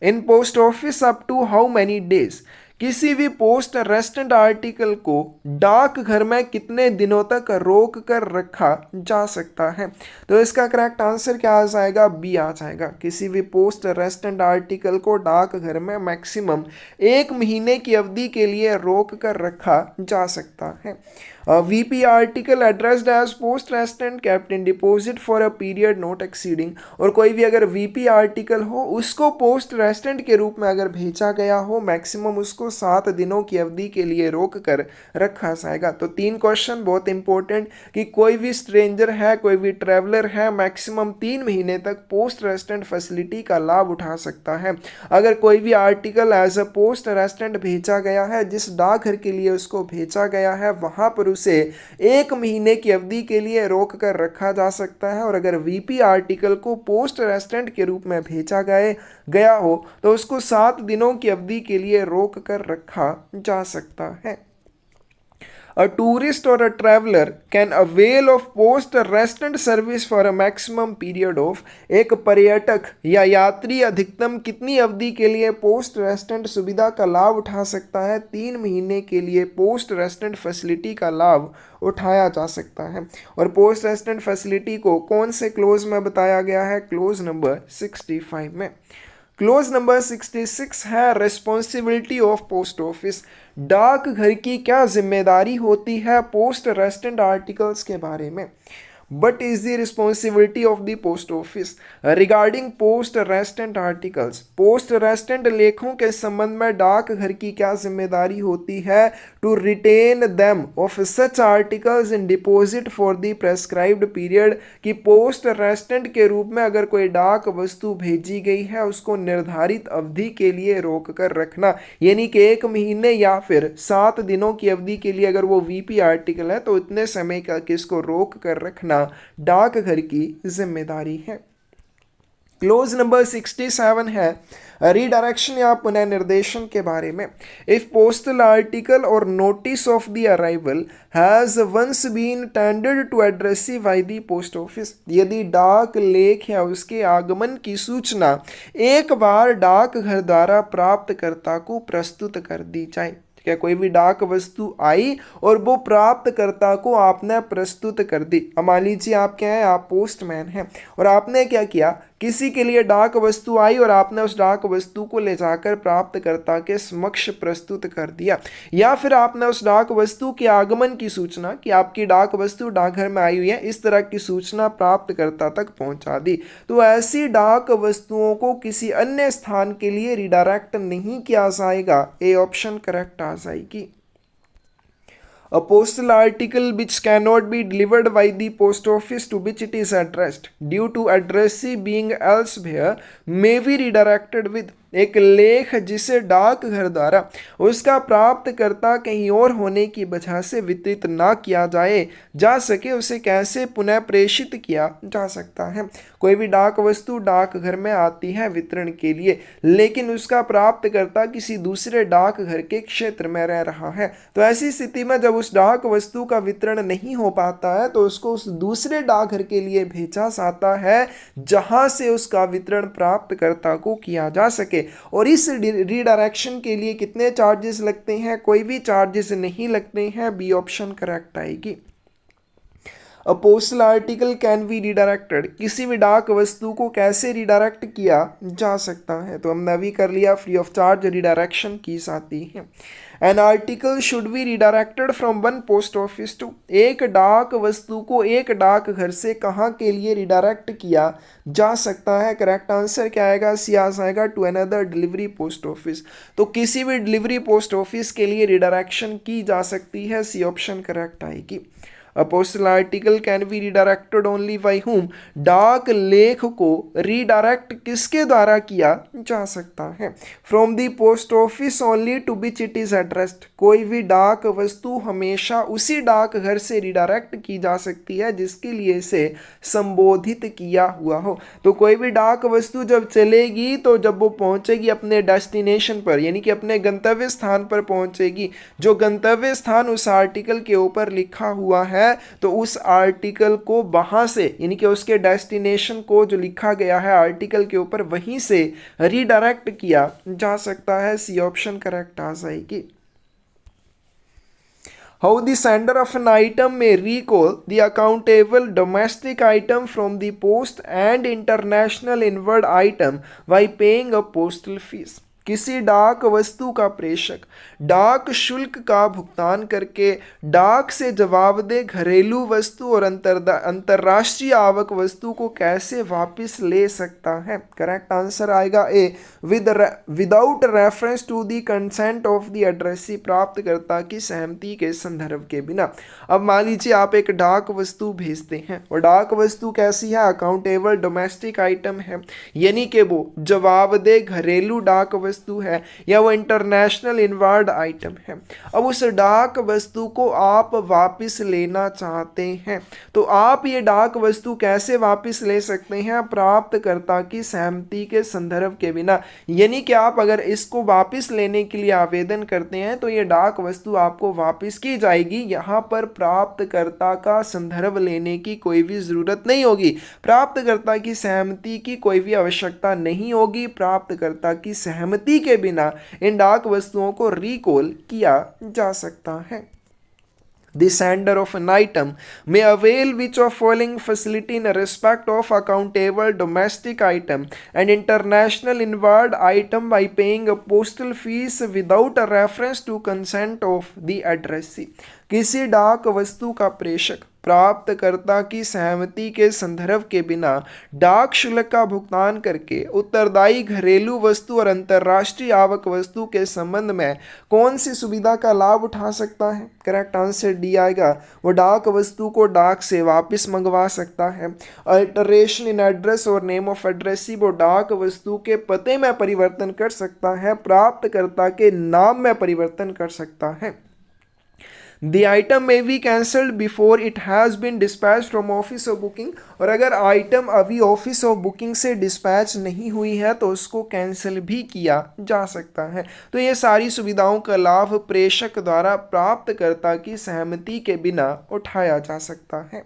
[SPEAKER 1] in post office up to how many days. किसी भी पोस्ट रेस्टेंट आर्टिकल को डाकघर में कितने दिनों तक रोक कर रखा जा सकता है। तो इसका करेक्ट आंसर क्या आ जाएगा, बी आ जाएगा। किसी भी पोस्ट रेस्टेंट आर्टिकल को डाकघर में मैक्सिमम 1 महीने की अवधि के लिए रोक कर रखा जा सकता है। VP article addressed as post restante kept in deposit for a period not exceeding. और कोई भी अगर VP आर्टिकल हो उसको पोस्ट रेस्टेंट के रूप में अगर भेजा गया हो, मैक्सिमम उसको 7 दिनों की अवधि के लिए रोक कर रखा जाएगा। तो 3 क्वेश्चन बहुत इंपॉर्टेंट कि कोई भी स्ट्रेंजर है, कोई भी ट्रैवलर है, मैक्सिमम 3 महीने तक पोस्ट रेस्टेंट फैसिलिटी का लाभ उठा सकता है। अगर कोई भी आर्टिकल एज अ पोस्ट रेस्टेंट भेजा गया है, जिस डाकघर के लिए उसको भेजा गया है वहां पर उसे 1 महीने की अवधि के लिए रोक कर रखा जा सकता है। और अगर VP आर्टिकल को पोस्ट रेस्टेंट के रूप में भेजा गया हो तो उसको 7 दिनों की अवधि के लिए रोक कर रखा जा सकता है। A tourist or a traveler can avail of post restante service for a maximum period of। एक पर्यटक या यात्री अधिकतम कितनी अवधि के लिए पोस्ट रेस्टेंट सुविधा का लाभ उठा सकता है। 3 महीने के लिए पोस्ट रेस्टेंट फैसिलिटी का लाभ उठाया जा सकता है। और पोस्ट रेस्टेंट फैसिलिटी को कौन से क्लोज में बताया गया है, क्लोज नंबर 65 में। क्लोज नंबर 66 है रिस्पॉन्सिबिलिटी ऑफ पोस्ट ऑफिस। डाकघर की क्या जिम्मेदारी होती है पोस्ट रेस्टेंट आर्टिकल्स के बारे में। But is the responsibility of the post office regarding post restante articles. Post restante लेखों के संबंध में डाकघर की क्या जिम्मेदारी होती है, to retain them of such articles in deposit for the prescribed period. कि पोस्ट रेस्टेंट के रूप में अगर कोई डाक वस्तु भेजी गई है उसको निर्धारित अवधि के लिए रोक कर रखना, यानी कि 1 महीने या फिर 7 दिनों की अवधि के लिए अगर वो VP आर्टिकल है तो इतने समय का किसको रोक कर रखना डाकघर की जिम्मेदारी है। क्लोज नंबर 67 है रीडायरेक्शन या पुनर्निर्देशन के बारे में। If postal article or notice of the arrival has once been tendered to addressee by the post office. यदि डाक लेख या उसके आगमन की सूचना एक बार डाकघर द्वारा प्राप्तकर्ता को प्रस्तुत कर दी जाए। क्या कोई भी डाक वस्तु आई और वो प्राप्तकर्ता को आपने प्रस्तुत कर दी। अब मान लीजिए आप क्या है, आप पोस्टमैन हैं और आपने क्या किया, किसी के लिए डाक वस्तु आई और आपने उस डाक वस्तु को ले जाकर प्राप्तकर्ता के समक्ष प्रस्तुत कर दिया। या फिर आपने उस डाक वस्तु के आगमन की सूचना कि आपकी डाक वस्तु डाकघर में आई हुई है, इस तरह की सूचना प्राप्तकर्ता तक पहुंचा दी। तो ऐसी डाक वस्तुओं को किसी अन्य स्थान के लिए रिडायरेक्ट नहीं किया जाएगा। ए ऑप्शन करेक्ट आ जाएगी। A postal article which cannot be delivered by the post office to which it is addressed due to addressee being elsewhere may be redirected with। एक लेख जिसे डाकघर द्वारा उसका प्राप्तकर्ता कहीं और होने की वजह से वितरित ना किया जा सके उसे कैसे पुनः प्रेषित किया जा सकता है। कोई भी डाक वस्तु डाकघर में आती है वितरण के लिए, लेकिन उसका प्राप्तकर्ता किसी दूसरे डाकघर के क्षेत्र में रह रहा है, तो ऐसी स्थिति में जब उस डाक वस्तु का वितरण नहीं हो पाता है तो उसको उस दूसरे डाकघर के लिए भेजा जाता है जहां से उसका वितरण प्राप्तकर्ता को किया जा सके। और इस रीडायरेक्शन के लिए कितने चार्जेस लगते हैं, कोई भी चार्जेस नहीं लगते हैं। बी ऑप्शन करेक्ट आएगी। A postal article can be redirected. किसी भी डाक वस्तु को कैसे रिडायरेक्ट किया जा सकता है, तो हमने अभी कर लिया, फ्री ऑफ चार्ज रिडायरेक्शन की जाती है। An article should be redirected from one post office to. एक डाक वस्तु को एक डाकघर से कहाँ के लिए रिडायरेक्ट किया जा सकता है, करेक्ट आंसर क्या आएगा, सी आ जाएगा, to another delivery post office. तो किसी भी डिलीवरी पोस्ट ऑफिस के लिए रिडायरेक्शन की जा सकती है, सी ऑप्शन करेक्ट आएगी। A postal article can be redirected only by whom, डाक लेख को रीडायरेक्ट किसके द्वारा किया जा सकता है? From the post office only to which it is addressed, कोई भी डाक वस्तु हमेशा उसी डाक घर से रीडायरेक्ट की जा सकती है जिसके लिए इसे संबोधित किया हुआ हो। तो कोई भी डाक वस्तु जब चलेगी तो जब वो पहुंचेगी अपने डेस्टिनेशन पर, यानी कि अपने गंतव्य स्थान पर पहुंचेगी, जो गंतव्य स्थान उस आर्टिकल के ऊपर लिखा हुआ है, तो उस आर्टिकल को वहां से, यानी कि उसके डेस्टिनेशन को जो लिखा गया है आर्टिकल के ऊपर, वहीं से रीडायरेक्ट किया जा सकता है। सी ऑप्शन करेक्ट आ जाएगी। How the sender of an item may recall the accountable domestic item from the post and international inward item by paying a postal fees. किसी डाक वस्तु का प्रेषक डाक शुल्क का भुगतान करके डाक से जवाबदेह घरेलू वस्तु और अंतर्राष्ट्रीय आवक वस्तु को कैसे वापस ले सकता है? करेक्ट आंसर आएगा A, without reference to the consent of the addressee, प्राप्तकर्ता की सहमति के संदर्भ के बिना। अब मान लीजिए आप एक डाक वस्तु भेजते हैं और डाक वस्तु कैसी है? अकाउंटेबल डोमेस्टिक आइटम है, यानी कि वो जवाबदेह घरेलू डाक वस्तु है या वो इंटरनेशनल इनवार्ड आइटम है। अब उस डाक वस्तु को आप वापस लेना चाहते हैं, तो आप ये डाक वस्तु कैसे वापस ले सकते हैं? प्राप्तकर्ता की सहमति के संदर्भ के बिना, यानी कि आप अगर इसको वापस लेने के लिए आवेदन करते हैं तो ये डाक वस्तु आपको वापस की जाएगी। यहाँ पर प्राप्तकर्ता का संदर्भ लेने की कोई भी जरूरत नहीं होगी, प्राप्तकर्ता की सहमति की कोई भी आवश्यकता नहीं होगी। प्राप्तकर्ता की सहमति के बिना इन डाक वस्तुओं को रिकॉल किया जा सकता है। The sender of an item may avail which of following facility in respect of accountable domestic item and international inward item by paying a postal fees without a reference to consent of the addressee. किसी डाक वस्तु का प्रेषक प्राप्तकर्ता की सहमति के संदर्भ के बिना डाक शुल्क का भुगतान करके उत्तरदायी घरेलू वस्तु और अंतर्राष्ट्रीय आवक वस्तु के संबंध में कौन सी सुविधा का लाभ उठा सकता है? करेक्ट आंसर डी आएगा। वो डाक वस्तु को डाक से वापस मंगवा सकता है। अल्टरेशन इन एड्रेस और नेम ऑफ एड्रेसी, वो डाक वस्तु के पते में परिवर्तन कर सकता है, प्राप्तकर्ता के नाम में परिवर्तन कर सकता है। The item may be cancelled before it has been dispatched from office of booking, और अगर आइटम अभी ऑफिस ऑफ बुकिंग से डिस्पैच नहीं हुई है तो उसको कैंसिल भी किया जा सकता है। तो ये सारी सुविधाओं का लाभ प्रेषक द्वारा प्राप्तकर्ता की सहमति के बिना उठाया जा सकता है।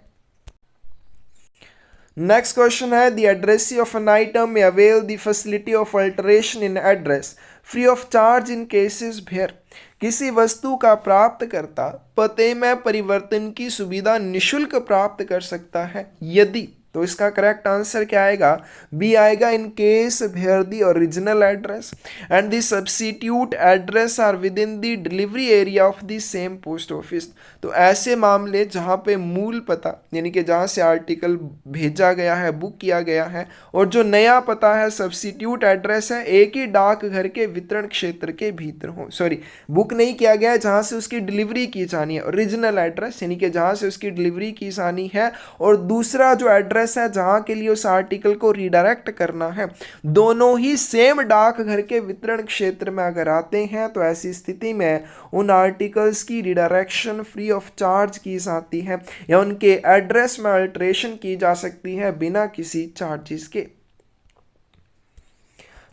[SPEAKER 1] नेक्स्ट क्वेश्चन है, the addressee of an item may avail the facility of alteration in address free of charge in cases where, किसी वस्तु का प्राप्तकर्ता पते में परिवर्तन की सुविधा निशुल्क प्राप्त कर सकता है यदि, तो इसका करेक्ट आंसर क्या आएगा? बी आएगा, in case where the original address and the substitute address are within the delivery area of the same post office. तो ऐसे मामले जहाँ पे मूल पता, यानी कि जहाँ से आर्टिकल भेजा गया है, बुक किया गया है, और जो नया पता है सब्स्टिट्यूट एड्रेस है, एक ही डाकघर के वितरण क्षेत्र के भीतर हो, सॉरी बुक नहीं किया गया है, जहाँ से उसकी डिलीवरी की जानी है, ओरिजिनल एड्रेस यानी कि जहाँ से उसकी डिलीवरी की जानी है, और दूसरा जो एड्रेस है जहां के लिए उस आर्टिकल को रीडायरेक्ट करना है, दोनों ही सेम डाकघर के वितरण क्षेत्र में अगर आते हैं तो ऐसी स्थिति में उन आर्टिकल्स की रीडायरेक्शन फ्री ऑफ चार्ज की जाती है या उनके एड्रेस में अल्टरेशन की जा सकती है बिना किसी चार्जेस के।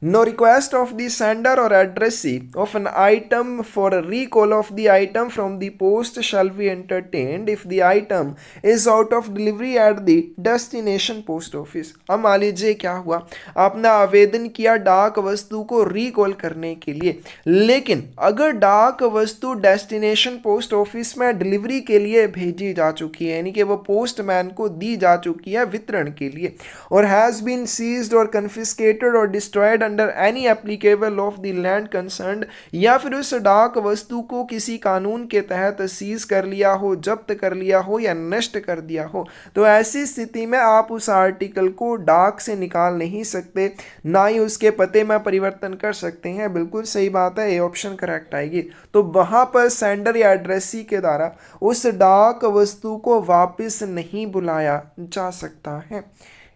[SPEAKER 1] No request of the sender or addressee of an item for a recall of the item from the post shall be entertained if the item is out of delivery at the destination post office। अब मान लीजिए क्या हुआ, आपने आवेदन किया डाक वस्तु को रिकॉल करने के लिए, लेकिन अगर डाक वस्तु डेस्टिनेशन पोस्ट ऑफिस में डिलीवरी के लिए भेजी जा चुकी है, यानी कि वो पोस्टमैन को दी जा चुकी है वितरण के लिए, और हैज़ बीन सीज्ड और कन्फिस्केटेड और destroyed under any applicable of the land concerned, या फिर उस डाक वस्तु को किसी कानून के तहत सीज कर लिया हो, जब्त कर लिया हो या नष्ट कर दिया हो, तो ऐसी स्थिति में आप उस आर्टिकल को डाक से निकाल नहीं सकते, ना ही उसके पते में परिवर्तन कर सकते हैं। बिल्कुल सही बात है, ए ऑप्शन करेक्ट आएगी। तो वहां पर सेंडर या एड्रेसी के द्वारा उस डाक वस्तु को वापस नहीं बुलाया जा सकता है।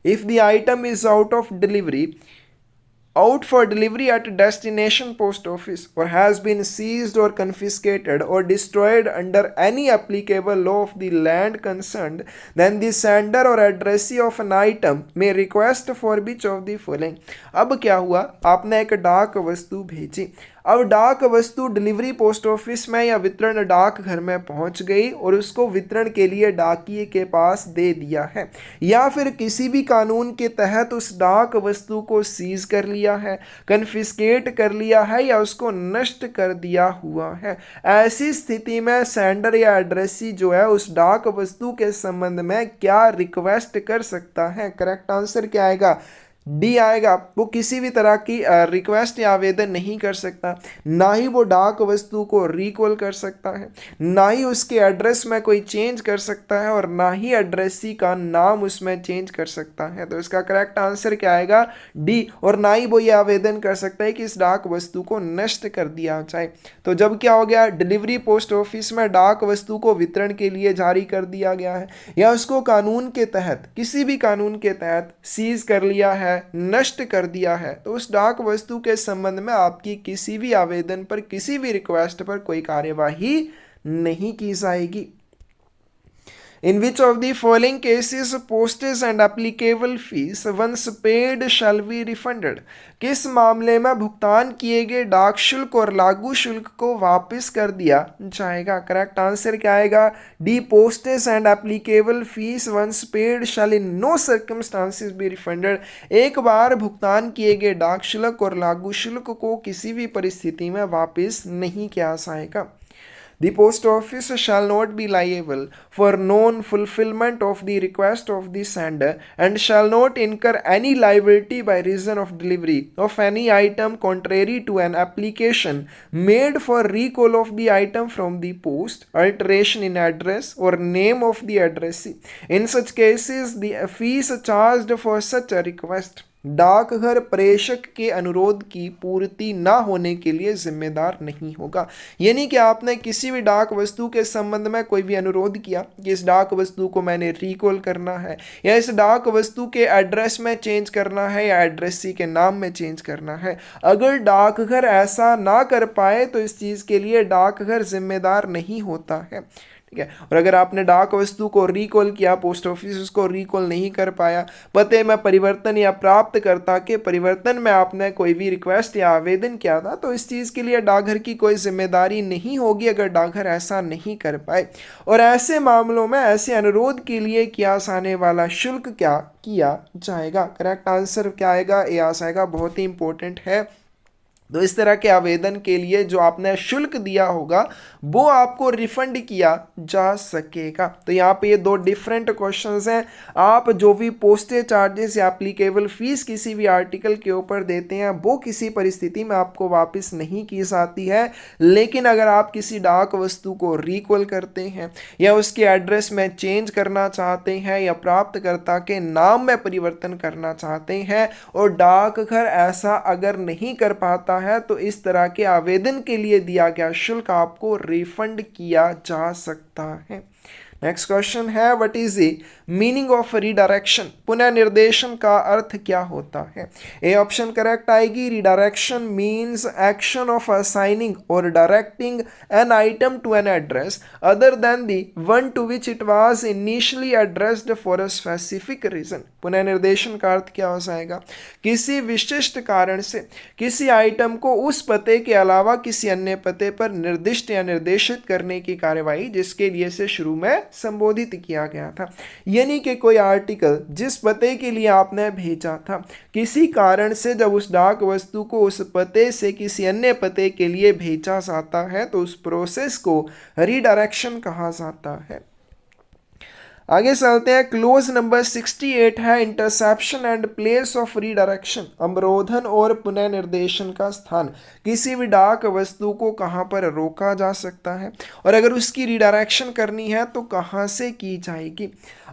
[SPEAKER 1] If the item is out for delivery at destination post office or has been seized or confiscated or destroyed under any applicable law of the land concerned, then the sender or addressee of an item may request for which of the following। अब क्या हुआ, आपने एक डाक वस्तु भेजी, अब डाक वस्तु डिलीवरी पोस्ट ऑफिस में या वितरण डाक घर में पहुंच गई और उसको वितरण के लिए डाकिए के पास दे दिया है, या फिर किसी भी कानून के तहत उस डाक वस्तु को सीज कर लिया है, कन्फिस्केट कर लिया है या उसको नष्ट कर दिया हुआ है। ऐसी स्थिति में सेंडर या एड्रेसी जो है उस डाक वस्तु के संबंध में क्या रिक्वेस्ट कर सकता है? करेक्ट आंसर क्या आएगा? डी आएगा। वो किसी भी तरह की रिक्वेस्ट या आवेदन नहीं कर सकता, ना ही वो डाक वस्तु को रिकॉल कर सकता है, ना ही उसके एड्रेस में कोई चेंज कर सकता है और ना ही एड्रेसी का नाम उसमें चेंज कर सकता है। तो इसका करेक्ट आंसर क्या आएगा? डी। और ना ही वो ये आवेदन कर सकता है कि इस डाक वस्तु को नष्ट कर दिया जाए। तो जब क्या हो गया, डिलीवरी पोस्ट ऑफिस में डाक वस्तु को वितरण के लिए जारी कर दिया गया है या उसको कानून के तहत, किसी भी कानून के तहत सीज कर लिया है, नष्ट कर दिया है, तो उस डाक वस्तु के संबंध में आपकी किसी भी आवेदन पर, किसी भी रिक्वेस्ट पर कोई कार्यवाही नहीं की जाएगी। In which of the following cases postage and applicable fees once paid shall be refunded? किस मामले में भुगतान किए गए डाक शुल्क और लागू शुल्क को वापस कर दिया जाएगा? करेक्ट आंसर क्या आएगा? D. Postage and applicable fees once paid shall in no circumstances be refunded. एक बार भुगतान किए गए डाक शुल्क और लागू शुल्क को किसी भी परिस्थिति में वापस नहीं किया जाएगा। The post office shall not be liable for non-fulfillment of the request of the sender and shall not incur any liability by reason of delivery of any item contrary to an application made for recall of the item from the post, alteration in address or name of the addressee. In such cases, the fees charged for such a request डाकघर प्रेषक के अनुरोध की पूर्ति ना होने के लिए जिम्मेदार नहीं होगा। यानी कि आपने किसी भी डाक वस्तु के संबंध में कोई भी अनुरोध किया कि इस डाक वस्तु को मैंने रिकॉल करना है या इस डाक वस्तु के एड्रेस में चेंज करना है या एड्रेसी के नाम में चेंज करना है, अगर डाकघर ऐसा ना कर पाए तो इस चीज़ के लिए डाकघर जिम्मेदार नहीं होता है। ठीक है। और अगर आपने डाक वस्तु को रिकॉल किया, पोस्ट ऑफिस उसको रिकॉल नहीं कर पाया, पते में परिवर्तन या प्राप्तकर्ता के परिवर्तन में आपने कोई भी रिक्वेस्ट या आवेदन किया था, तो इस चीज़ के लिए डाकघर की कोई जिम्मेदारी नहीं होगी अगर डाकघर ऐसा नहीं कर पाए। और ऐसे मामलों में ऐसे अनुरोध के लिए किया जाने वाला शुल्क क्या किया जाएगा? करेक्ट आंसर क्या आएगा? ए आ जाएगा। बहुत ही इंपॉर्टेंट है। तो इस तरह के आवेदन के लिए जो आपने शुल्क दिया होगा वो आपको रिफंड किया जा सकेगा। तो यहाँ पे ये दो डिफरेंट क्वेश्चंस हैं। आप जो भी पोस्टेज चार्जेस या एप्लीकेबल फीस किसी भी आर्टिकल के ऊपर देते हैं वो किसी परिस्थिति में आपको वापस नहीं की जाती है, लेकिन अगर आप किसी डाक वस्तु को रिकॉल करते हैं या उसके एड्रेस में चेंज करना चाहते हैं या प्राप्तकर्ता के नाम में परिवर्तन करना चाहते हैं और डाकघर ऐसा अगर नहीं कर पाता है, तो इस तरह के आवेदन के लिए दिया गया शुल्क आपको रिफंड किया जा सकता है। नेक्स्ट क्वेश्चन है, what is the meaning of redirection? पुनः निर्देशन का अर्थ क्या होता है? ए ऑप्शन करेक्ट आएगी। Redirection means action of assigning और directing an item to an address other than the one to which it was initially addressed for a specific reason. पुनः निर्देशन का अर्थ क्या हो जाएगा? किसी विशिष्ट कारण से किसी आइटम को उस पते के अलावा किसी अन्य पते पर निर्दिष्ट या निर्देशित करने की कार्यवाही जिसके लिए से शुरू में संबोधित किया गया था। यानी कि कोई आर्टिकल जिस पते के लिए आपने भेजा था, किसी कारण से जब उस डाक वस्तु को उस पते से किसी अन्य पते के लिए भेजा जाता है तो उस प्रोसेस को रिडायरेक्शन कहा जाता है। आगे चलते हैं। क्लोज नंबर 68 है interception and place of redirection, अवरोधन और पुनर्निर्देशन का स्थान। किसी भी डाक वस्तु को कहाँ पर रोका जा सकता है और अगर उसकी रीडायरेक्शन करनी है तो कहाँ से की जाएगी।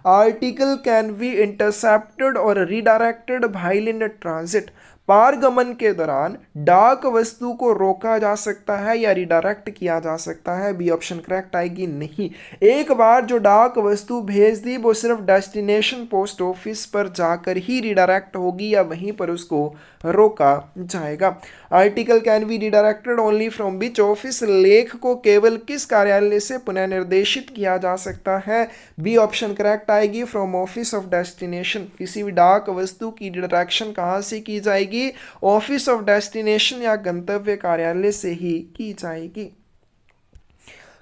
[SPEAKER 1] आर्टिकल कैन बी इंटरसेप्टेड और रीडायरेक्टेड व्हाइल इन ट्रांजिट, पारगमन के दौरान डाक वस्तु को रोका जा सकता है या रिडायरेक्ट किया जा सकता है। बी ऑप्शन करेक्ट आएगी नहीं। एक बार जो डाक वस्तु भेज दी वो सिर्फ डेस्टिनेशन पोस्ट ऑफिस पर जाकर ही रिडायरेक्ट होगी या वहीं पर उसको रोका जाएगा। Article can be redirected only from which office, लेख को केवल किस कार्यालय से पुनर्निर्देशित किया जा सकता है। बी ऑप्शन करेक्ट आएगी फ्रॉम ऑफिस ऑफ डेस्टिनेशन। किसी भी डाक वस्तु की रिडायरेक्शन कहाँ से की जाएगी, ऑफिस ऑफ डेस्टिनेशन या गंतव्य कार्यालय से ही की जाएगी।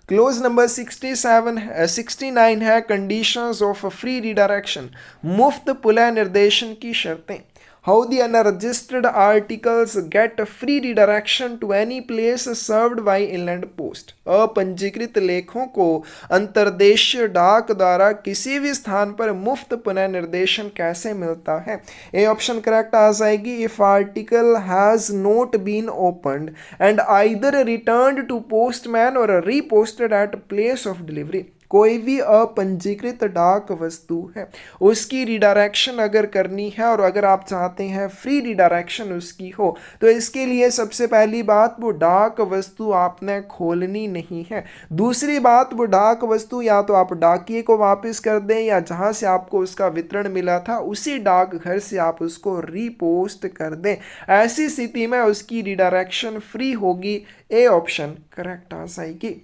[SPEAKER 1] क्लोज नंबर 69 है कंडीशंस ऑफ फ्री रिडायरेक्शन, मुफ्त पुनर्निर्देशन की शर्तें। How the unregistered articles get free redirection to any place served by inland post, अपंजीकृत लेखों को अंतर्देशीय डाक द्वारा किसी भी स्थान पर मुफ्त पुनर्निर्देशन कैसे मिलता है। ए ऑप्शन करेक्ट आ जाएगी। If article has not been opened and either returned to postman or reposted at place of delivery, कोई भी अपंजीकृत डाक वस्तु है उसकी रिडायरेक्शन अगर करनी है और अगर आप चाहते हैं फ्री रिडायरेक्शन उसकी हो तो इसके लिए सबसे पहली बात वो डाक वस्तु आपने खोलनी नहीं है। दूसरी बात वो डाक वस्तु या तो आप डाकिए को वापस कर दें या जहां से आपको उसका वितरण मिला था उसी डाक घर से आप उसको रीपोस्ट कर दें। ऐसी स्थिति में उसकी रिडायरेक्शन फ्री होगी। ए ऑप्शन करेक्ट आ जाएगी।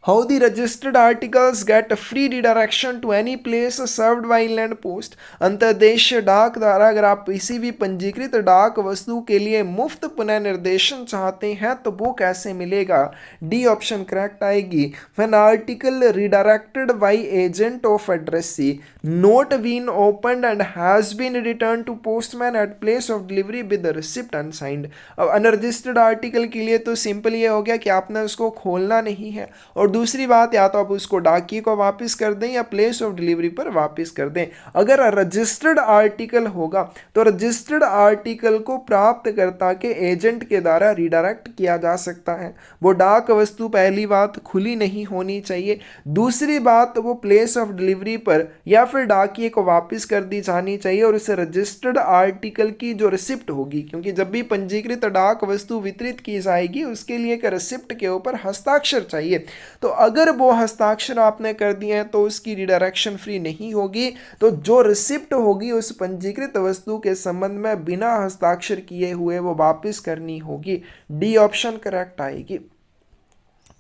[SPEAKER 1] How the registered articles get free redirection to any place served by inland post, अंतर्देशीय डाक द्वारा अगर आप किसी भी पंजीकृत डाक वस्तु के लिए मुफ्त पुनर्निर्देशन चाहते हैं तो वो कैसे मिलेगा। डी ऑप्शन करेक्ट आएगी। When article redirected by agent of addressee not been opened and has been returned to postman at place of delivery with the receipt unsigned। अब अनरजिस्टर्ड आर्टिकल के लिए तो सिंपल ये हो गया कि आपने उसको खोलना नहीं है और दूसरी बात या तो आप उसको डाकिए को वापस कर दें या प्लेस ऑफ डिलीवरी पर वापस कर दें। अगर रजिस्टर्ड आर्टिकल होगा तो रजिस्टर्ड आर्टिकल को प्राप्तकर्ता के एजेंट के द्वारा रिडायरेक्ट किया जा सकता है। वो डाक वस्तु पहली बात खुली नहीं होनी चाहिए, दूसरी बात वो प्लेस ऑफ डिलीवरी पर या फिर डाकिए को वापस कर दी जानी चाहिए और उस रजिस्टर्ड आर्टिकल की जो रिसिप्ट होगी, क्योंकि जब भी पंजीकृत डाक वस्तु वितरित की जाएगी उसके लिए एक रिसिप्ट के ऊपर हस्ताक्षर चाहिए। तो अगर वो हस्ताक्षर आपने कर दिए हैं तो उसकी रिडायरेक्शन फ्री नहीं होगी। तो जो रिसिप्ट होगी उस पंजीकृत वस्तु के संबंध में बिना हस्ताक्षर किए हुए वो वापस करनी होगी। डी ऑप्शन करेक्ट आएगी।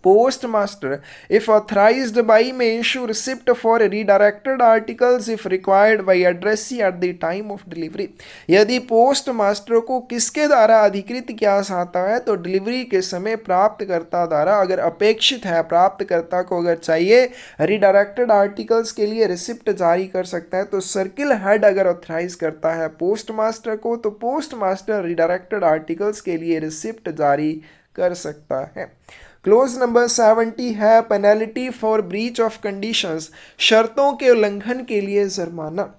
[SPEAKER 1] Postmaster, if authorized by, may issue receipt for redirected articles if required by addressee at the time of delivery। यदि पोस्ट मास्टर को किसके द्वारा अधिकृत किया जाता है तो डिलीवरी के समय प्राप्तकर्ता द्वारा, अगर अपेक्षित है प्राप्तकर्ता को अगर चाहिए रिडायरेक्टेड आर्टिकल्स के लिए रिसिप्ट जारी कर सकता है। तो सर्किल हेड अगर ऑथराइज करता है पोस्ट मास्टर को तो पोस्ट मास्टर रिडायरेक्टेड आर्टिकल्स के लिए रिसिप्ट जारी कर सकता है। क्लोज नंबर 70 है penalty for breach of conditions, शर्तों के उल्लंघन के लिए जुर्माना।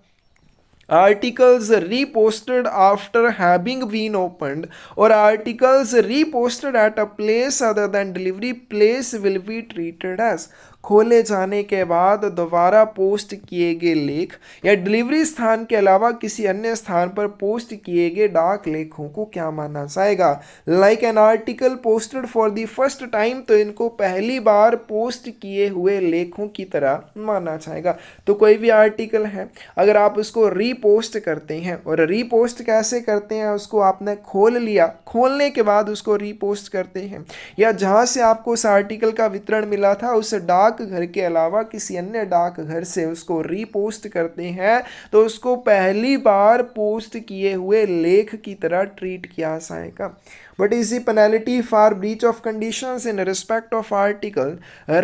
[SPEAKER 1] Articles reposted after having been opened और articles reposted at a place other than delivery place will be treated as, खोले जाने के बाद दोबारा पोस्ट किए गए लेख या डिलीवरी स्थान के अलावा किसी अन्य स्थान पर पोस्ट किए गए डाक लेखों को क्या माना जाएगा। Like an article posted for the first time, तो इनको पहली बार पोस्ट किए हुए लेखों की तरह माना जाएगा। तो कोई भी आर्टिकल है अगर आप उसको रीपोस्ट करते हैं, और रीपोस्ट कैसे करते हैं, उसको आपने खोल लिया, खोलने के बाद उसको रीपोस्ट करते हैं, या जहाँ से आपको उस आर्टिकल का वितरण मिला था उस डाक घर के अलावा किसी अन्य डाक घर से उसको रीपोस्ट करते हैं, तो उसको पहली बार पोस्ट किए हुए लेख की तरह ट्रीट किया जाएगा। What is the penalty for breach of conditions in respect of article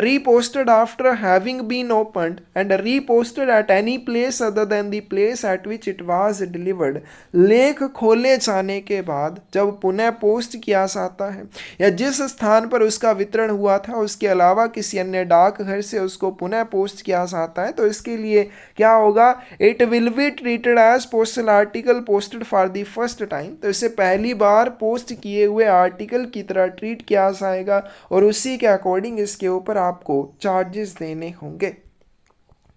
[SPEAKER 1] reposted after having been opened and reposted at any place other than the place at which it was delivered? लेख खोले जाने के बाद जब पुनः post किया जाता है या जिस स्थान पर उसका वितरण हुआ था उसके अलावा किसी अन्य डाकघर से उसको पुनः पोस्ट किया जाता है, तो इसके लिए क्या होगा? It will be treated as postal article posted for the first time. तो इसे पहली बार पोस्ट किए हुए आर्टिकल की तरह ट्रीट किया जाएगा और उसी के अकॉर्डिंग इसके ऊपर आपको चार्जेस देने होंगे।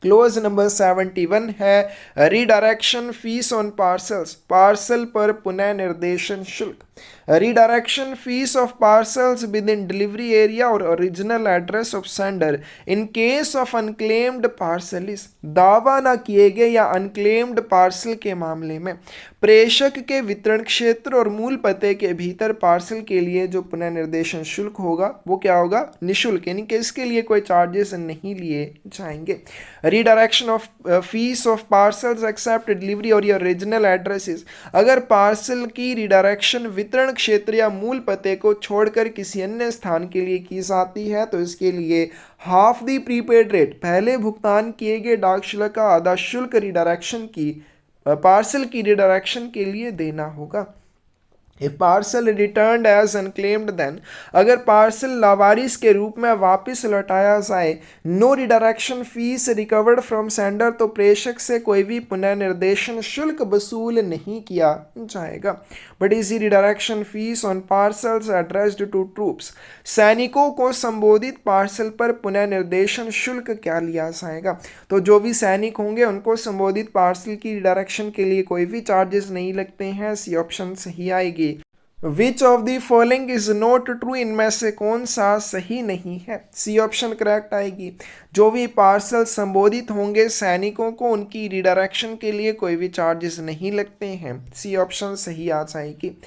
[SPEAKER 1] क्लोज नंबर 71 है redirection fees on parcels, parcel पर पुनः निर्देशन शुल्क। Redirection fees of parcels within delivery area or original address of sender in case of unclaimed parcels, दावा न किए गए या अनक्लेम्ड पार्सल के मामले में प्रेषक के वितरण क्षेत्र और मूल पते के भीतर पार्सल के लिए जो पुनः निर्देशन शुल्क होगा वो क्या होगा? निःशुल्क, यानी कि इसके लिए कोई चार्जेस नहीं लिए जाएंगे। Redirection of fees of parcels except delivery or original addresses, अगर पार्सल की रिडायरेक्शन वितरण क्षेत्र या मूल पते को छोड़कर किसी अन्य स्थान के लिए की जाती है तो इसके लिए हाफ द प्रीपेड रेट, पहले भुगतान किए गए डाक शुल्क का आधा शुल्क रिडायरेक्शन की पार्सल की रिडायरेक्शन के लिए देना होगा। If parcel returned as unclaimed then, अगर पार्सल लावारिस के रूप में वापस लौटाया जाए, no redirection fee recovered from sender, तो प्रेषक से कोई भी पुनः निर्देशन शुल्क वसूल नहीं किया जाएगा। But is redirection fee on parcels addressed to troops, सैनिकों को संबोधित पार्सल पर पुनः निर्देशन शुल्क क्या लिया जाएगा? तो जो भी सैनिक होंगे उनको संबोधित पार्सल की रिडायरेक्शन के लिए कोई भी चार्जेस नहीं लगते हैं। सी ऑप्शन सही आएगी। विच of the following is not true, इनमें से कौन सा सही नहीं है? सी ऑप्शन करेक्ट आएगी। जो भी पार्सल संबोधित होंगे सैनिकों को उनकी रिडायरेक्शन के लिए कोई भी चार्जेस नहीं लगते हैं। सी ऑप्शन सही आ जाएगी।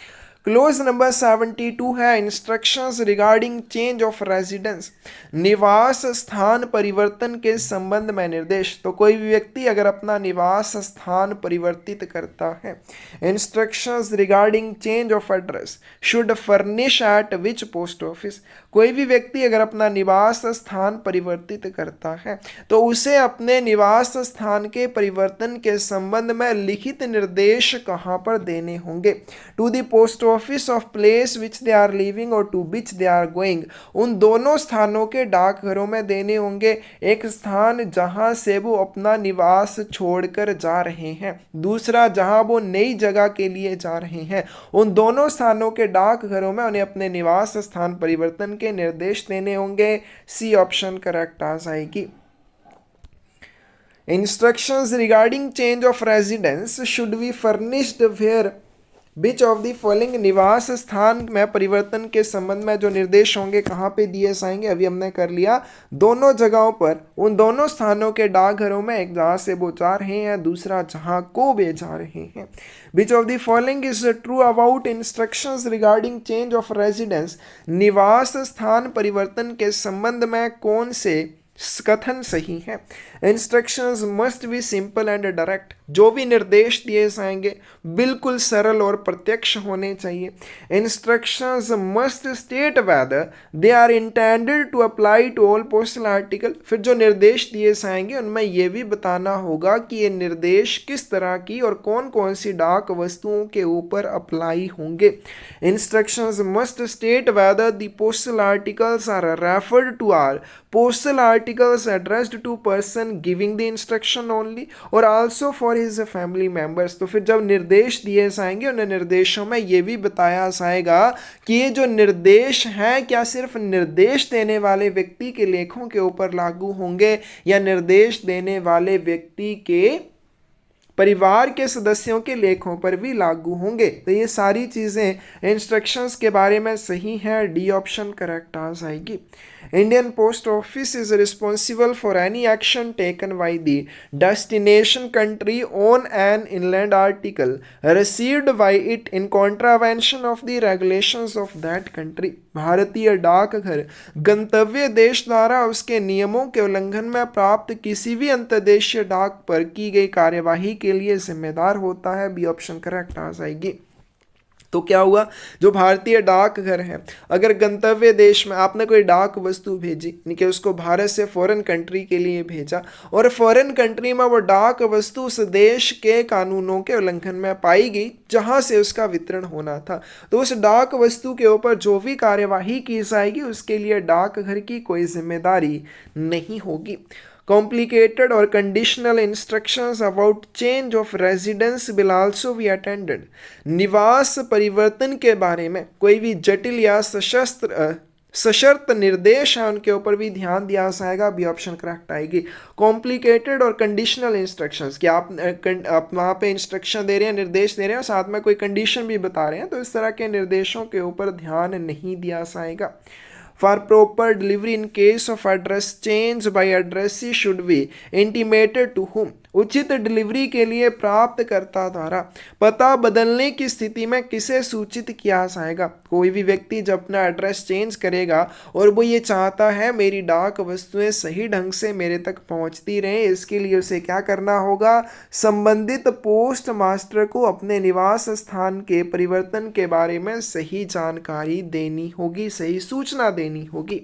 [SPEAKER 1] क्लोज नंबर 72 है instructions regarding change of residence, निवास स्थान परिवर्तन के संबंध में निर्देश। तो कोई भी व्यक्ति अगर अपना निवास स्थान परिवर्तित करता है, instructions regarding change of address should furnish eight which post office, कोई भी व्यक्ति अगर अपना निवास स्थान परिवर्तित करता है तो उसे अपने निवास स्थान के परिवर्तन के संबंध में लिखित निर्देश कहाँ पर देने होंगे? To the post office of place which they are living और to which they are going, उन दोनों स्थानों के डाकघरों में देने होंगे। एक स्थान जहां से वो अपना निवास छोड़कर जा रहे हैं, दूसरा जहां वो नई जगह के लिए जा रहे हैं। उन दोनों स्थानों के डाकघरों में उन्हें अपने निवास स्थान परिवर्तन के निर्देश देने होंगे। सी ऑप्शन करेक्ट आ जाएगी। Instructions regarding change of residence should be furnished where which of the following, निवास स्थान में परिवर्तन के संबंध में जो निर्देश होंगे कहाँ पे दिए जाएंगे? अभी हमने कर लिया दोनों जगहों पर, उन दोनों स्थानों के डाकघरों में, एक जहाँ से वो जा रहे हैं, दूसरा जहाँ को वे जा रहे हैं। Which of the following is true about instructions regarding change of residence, निवास स्थान परिवर्तन के संबंध में कौन से कथन सही है? Instructions must be simple and direct, जो भी निर्देश दिए जाएंगे बिल्कुल सरल और प्रत्यक्ष होने चाहिए। Instructions must state whether they are intended to apply to all postal article, फिर जो निर्देश दिए जाएंगे उनमें यह भी बताना होगा कि ये निर्देश किस तरह की और कौन कौन सी डाक वस्तुओं के ऊपर अप्लाई होंगे। Instructions must state whether the postal articles are referred to are postal articles addressed to person giving the instruction only or also for his family members। तो फिर जब निर्देश दिए जाएंगे उन निर्देशों में ये भी बताया जाएगा कि ये जो निर्देश हैं क्या सिर्फ निर्देश देने वाले व्यक्ति के लेखों के ऊपर लागू होंगे या निर्देश देने वाले व्यक्ति के परिवार के सदस्यों के लेखों पर भी लागू होंगे। तो ये सारी चीज़ें इंस्ट्रक्शंस के बारे में सही हैं। डी ऑप्शन करेक्ट आ जाएगी। Indian Post Office is responsible for any action taken by the destination country on an inland article received by it in contravention of the regulations of that country। भारतीय डाकघर गंतव्य देश द्वारा उसके नियमों के उल्लंघन में प्राप्त किसी भी अंतर्देशीय डाक पर की गई कार्यवाही के लिए जिम्मेदार होता है। बी ऑप्शन करेक्ट आ जाएगी। तो क्या हुआ, जो भारतीय डाकघर है, अगर गंतव्य देश में आपने कोई डाक वस्तु भेजी, यानी कि उसको भारत से फॉरेन कंट्री के लिए भेजा, और फॉरेन कंट्री में वो डाक वस्तु उस देश के कानूनों के उल्लंघन में पाई गई जहां से उसका वितरण होना था, तो उस डाक वस्तु के ऊपर जो भी कार्यवाही की जाएगी उसके लिए डाकघर की कोई जिम्मेदारी नहीं होगी। Complicated or conditional instructions about change of residence will also be attended। निवास परिवर्तन के बारे में कोई भी जटिल या सशर्त निर्देश है उनके ऊपर भी ध्यान दिया जाएगा। बी ऑप्शन करेक्ट आएगी। कॉम्प्लिकेटेड और कंडीशनल इंस्ट्रक्शंस कि आप वहाँ पे इंस्ट्रक्शन दे रहे हैं, निर्देश दे रहे हैं और साथ में कोई कंडीशन भी बता रहे हैं, तो इस तरह के निर्देशों के ऊपर ध्यान नहीं दिया जाएगा। For proper delivery in case of address change by addressee should be intimated to whom। उचित डिलीवरी के लिए प्राप्तकर्ता द्वारा पता बदलने की स्थिति में किसे सूचित किया जाएगा। कोई भी व्यक्ति जब अपना एड्रेस चेंज करेगा और वो ये चाहता है मेरी डाक वस्तुएं सही ढंग से मेरे तक पहुंचती रहें, इसके लिए उसे क्या करना होगा, संबंधित पोस्ट मास्टर को अपने निवास स्थान के परिवर्तन के बारे में सही जानकारी देनी होगी, सही सूचना देनी होगी।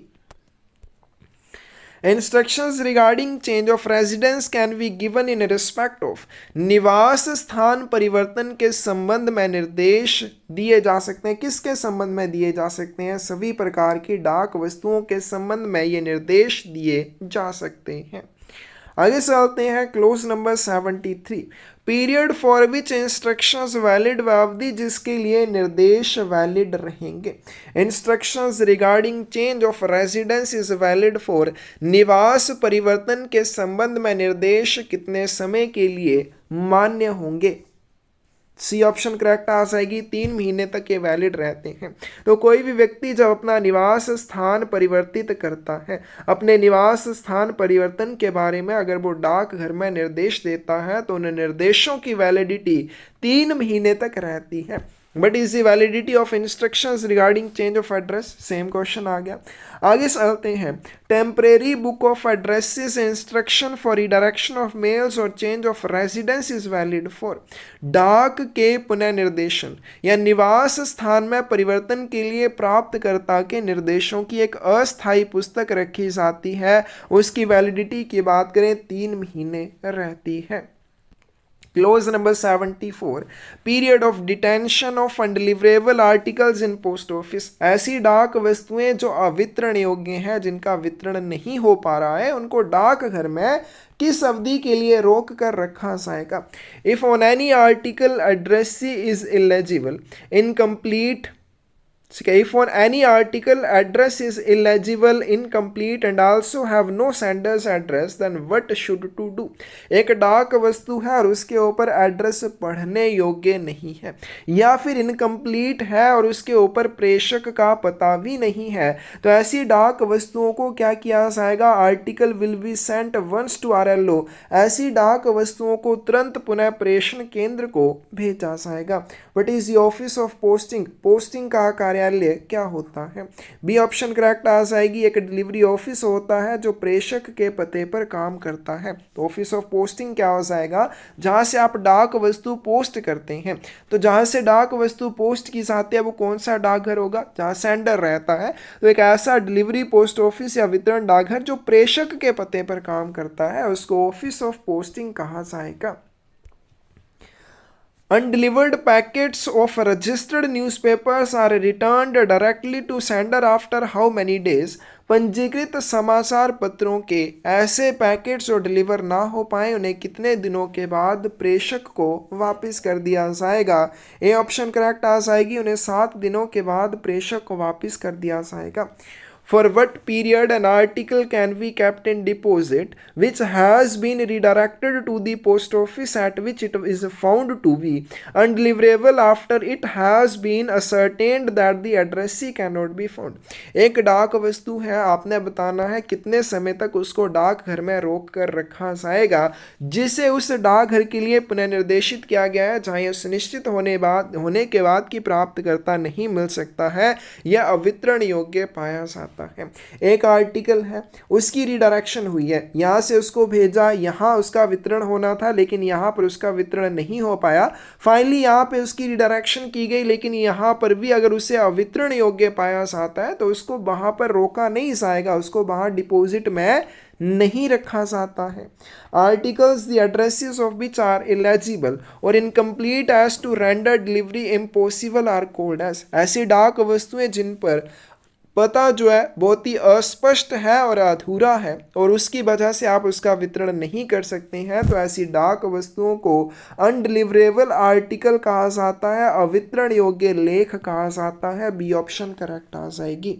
[SPEAKER 1] Instructions regarding change of residence can be given in respect of। निवास स्थान परिवर्तन के संबंध में निर्देश दिए जा सकते हैं। किसके संबंध में दिए जा सकते हैं? सभी प्रकार की डाक वस्तुओं के संबंध में ये निर्देश दिए जा सकते हैं। आगे चलते हैं close number 73। Period for which instructions valid, वह अवधि जिसके लिए निर्देश वैलिड रहेंगे। Instructions regarding change of residence is valid for. निवास परिवर्तन के संबंध में निर्देश कितने समय के लिए मान्य होंगे? सी ऑप्शन करेक्ट आ जाएगी। 3 महीने तक ये वैलिड रहते हैं। तो कोई भी व्यक्ति जब अपना निवास स्थान परिवर्तित करता है, अपने निवास स्थान परिवर्तन के बारे में अगर वो डाकघर में निर्देश देता है तो उन निर्देशों की वैलिडिटी 3 महीने तक रहती है। But is the validity of instructions regarding change of address? Same question आ गया। आगे चलते हैं। Temporary book of addresses instruction for redirection of mails और change of residence is valid for. डाक के पुनः निर्देशन या निवास स्थान में परिवर्तन के लिए प्राप्तकर्ता के निर्देशों की एक अस्थायी पुस्तक रखी जाती है, उसकी वैलिडिटी की बात करें 3 महीने रहती है। Close number 74। Period of detention of undeliverable articles in post office. ऐसी डाक वस्तुएं जो अवितरण योग्य हैं, जिनका वितरण नहीं हो पा रहा है, उनको डाकघर में किस अवधि के लिए रोक कर रखा जाएगा? If on any article addressee is illegible, incomplete, if on any article address is illegible, incomplete and also have no sender's address, then what should to do? एक डाक वस्तु है और उसके ऊपर एड्रेस पढ़ने योग्य नहीं है या फिर इनकम्प्लीट है और उसके ऊपर प्रेषक का पता भी नहीं है, तो ऐसी डाक वस्तुओं को क्या किया जाएगा? Article will be sent once to RLO। ऐसी डाक वस्तुओं को तुरंत पुनः प्रेषण केंद्र को भेजा जाएगा। What is the office of posting? Posting का कार्यालय क्या होता है? बी ऑप्शन करेक्ट आ जाएगी। एक डिलीवरी ऑफिस होता है जो प्रेषक के पते पर काम करता है। तो ऑफिस ऑफ पोस्टिंग क्या हो जाएगा? जहां से आप डाक वस्तु पोस्ट करते हैं। तो जहां से डाक वस्तु पोस्ट की जाती है वो कौन सा डाकघर होगा? जहां सेंडर रहता है। तो एक ऐसा डिलीवरी पोस्ट ऑफिस या वितरण डाकघर जो प्रेषक के पते पर काम करता है उसको ऑफिस ऑफ पोस्टिंग कहा जाएगा। Undelivered packets of registered newspapers are returned directly to sender after how many days? पंजीकृत समाचार पत्रों के ऐसे पैकेट्स जो डिलीवर ना हो पाए उन्हें कितने दिनों के बाद प्रेषक को वापस कर दिया जाएगा? ए ऑप्शन करेक्ट आ जाएगी। उन्हें 7 दिनों के बाद प्रेषक को वापस कर दिया जाएगा। For what period an article can be kept in deposit which has been redirected to the post office at which it is found to be undeliverable after it has been ascertained that the addressee cannot be found? एक डाक वस्तु है, आपने बताना है कितने समय तक उसको डाकघर में रोक कर रखा जाएगा जिसे उस डाकघर के लिए पुनर्निर्देशित किया गया है, जहाँ यह सुनिश्चित होने के बाद कि प्राप्तकर्ता नहीं मिल सकता है या अवितरण योग्य पाया जाता जाता है। एक आर्टिकल है, उसकी रिडायरेक्शन हुई है, यहाँ से उसको भेजा, यहाँ उसका वितरण होना था लेकिन यहाँ पर उसका वितरण नहीं हो पाया। फाइनली यहाँ पे उसकी रिडायरेक्शन की गई लेकिन यहाँ पर भी अगर उसे अवितरण योग्य पाया जाता है तो उसको वहाँ पर रोका नहीं जाएगा, उसको वहाँ डिपॉजिट में नहीं रखा जाता है। Articles the addresses of which are illegible और incomplete as to render delivery impossible are called as. ऐसी डाक वस्तुएं जिन पर पता जो है बहुत ही अस्पष्ट है और अधूरा है और उसकी वजह से आप उसका वितरण नहीं कर सकते हैं, तो ऐसी डाक वस्तुओं को अनडिलीवरेबल आर्टिकल कहा जाता है, अवितरण योग्य लेख कहा जाता है। बी ऑप्शन करेक्ट आ जाएगी।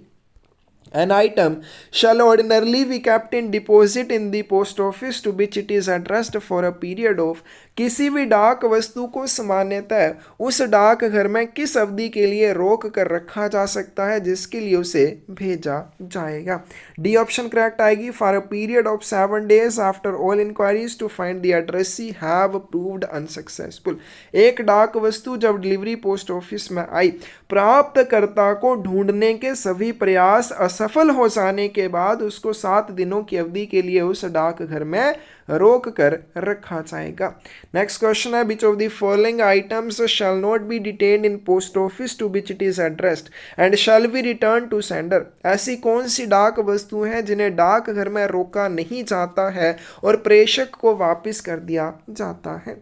[SPEAKER 1] An item shall ordinarily be kept in deposit in the post office to which it is addressed for a period of। किसी भी डाक वस्तु को सामान्यतः उस डाक घर में किस अवधि के लिए रोक कर रखा जा सकता है जिसके लिए उसे भेजा जाएगा। डी ऑप्शन करेक्ट आएगी। For a period of 7 days after all inquiries to find the addressee have proved unsuccessful. एक डाक वस्तु जब डिलीवरी पोस्ट ऑफिस में आई, प्राप्तकर्ता को ढूंढने के सभी प्रयास असफल हो जाने के बाद उसको 7 दिनों की अवधि के लिए उस डाक घर में रोक कर रखा जाएगा। नेक्स्ट क्वेश्चन है, which of the following items shall not be detained in post office to which it is addressed and shall be return to sender. ऐसी कौन सी डाक वस्तु हैं जिन्हें डाक घर में रोका नहीं जाता है और प्रेषक को वापस कर दिया जाता है।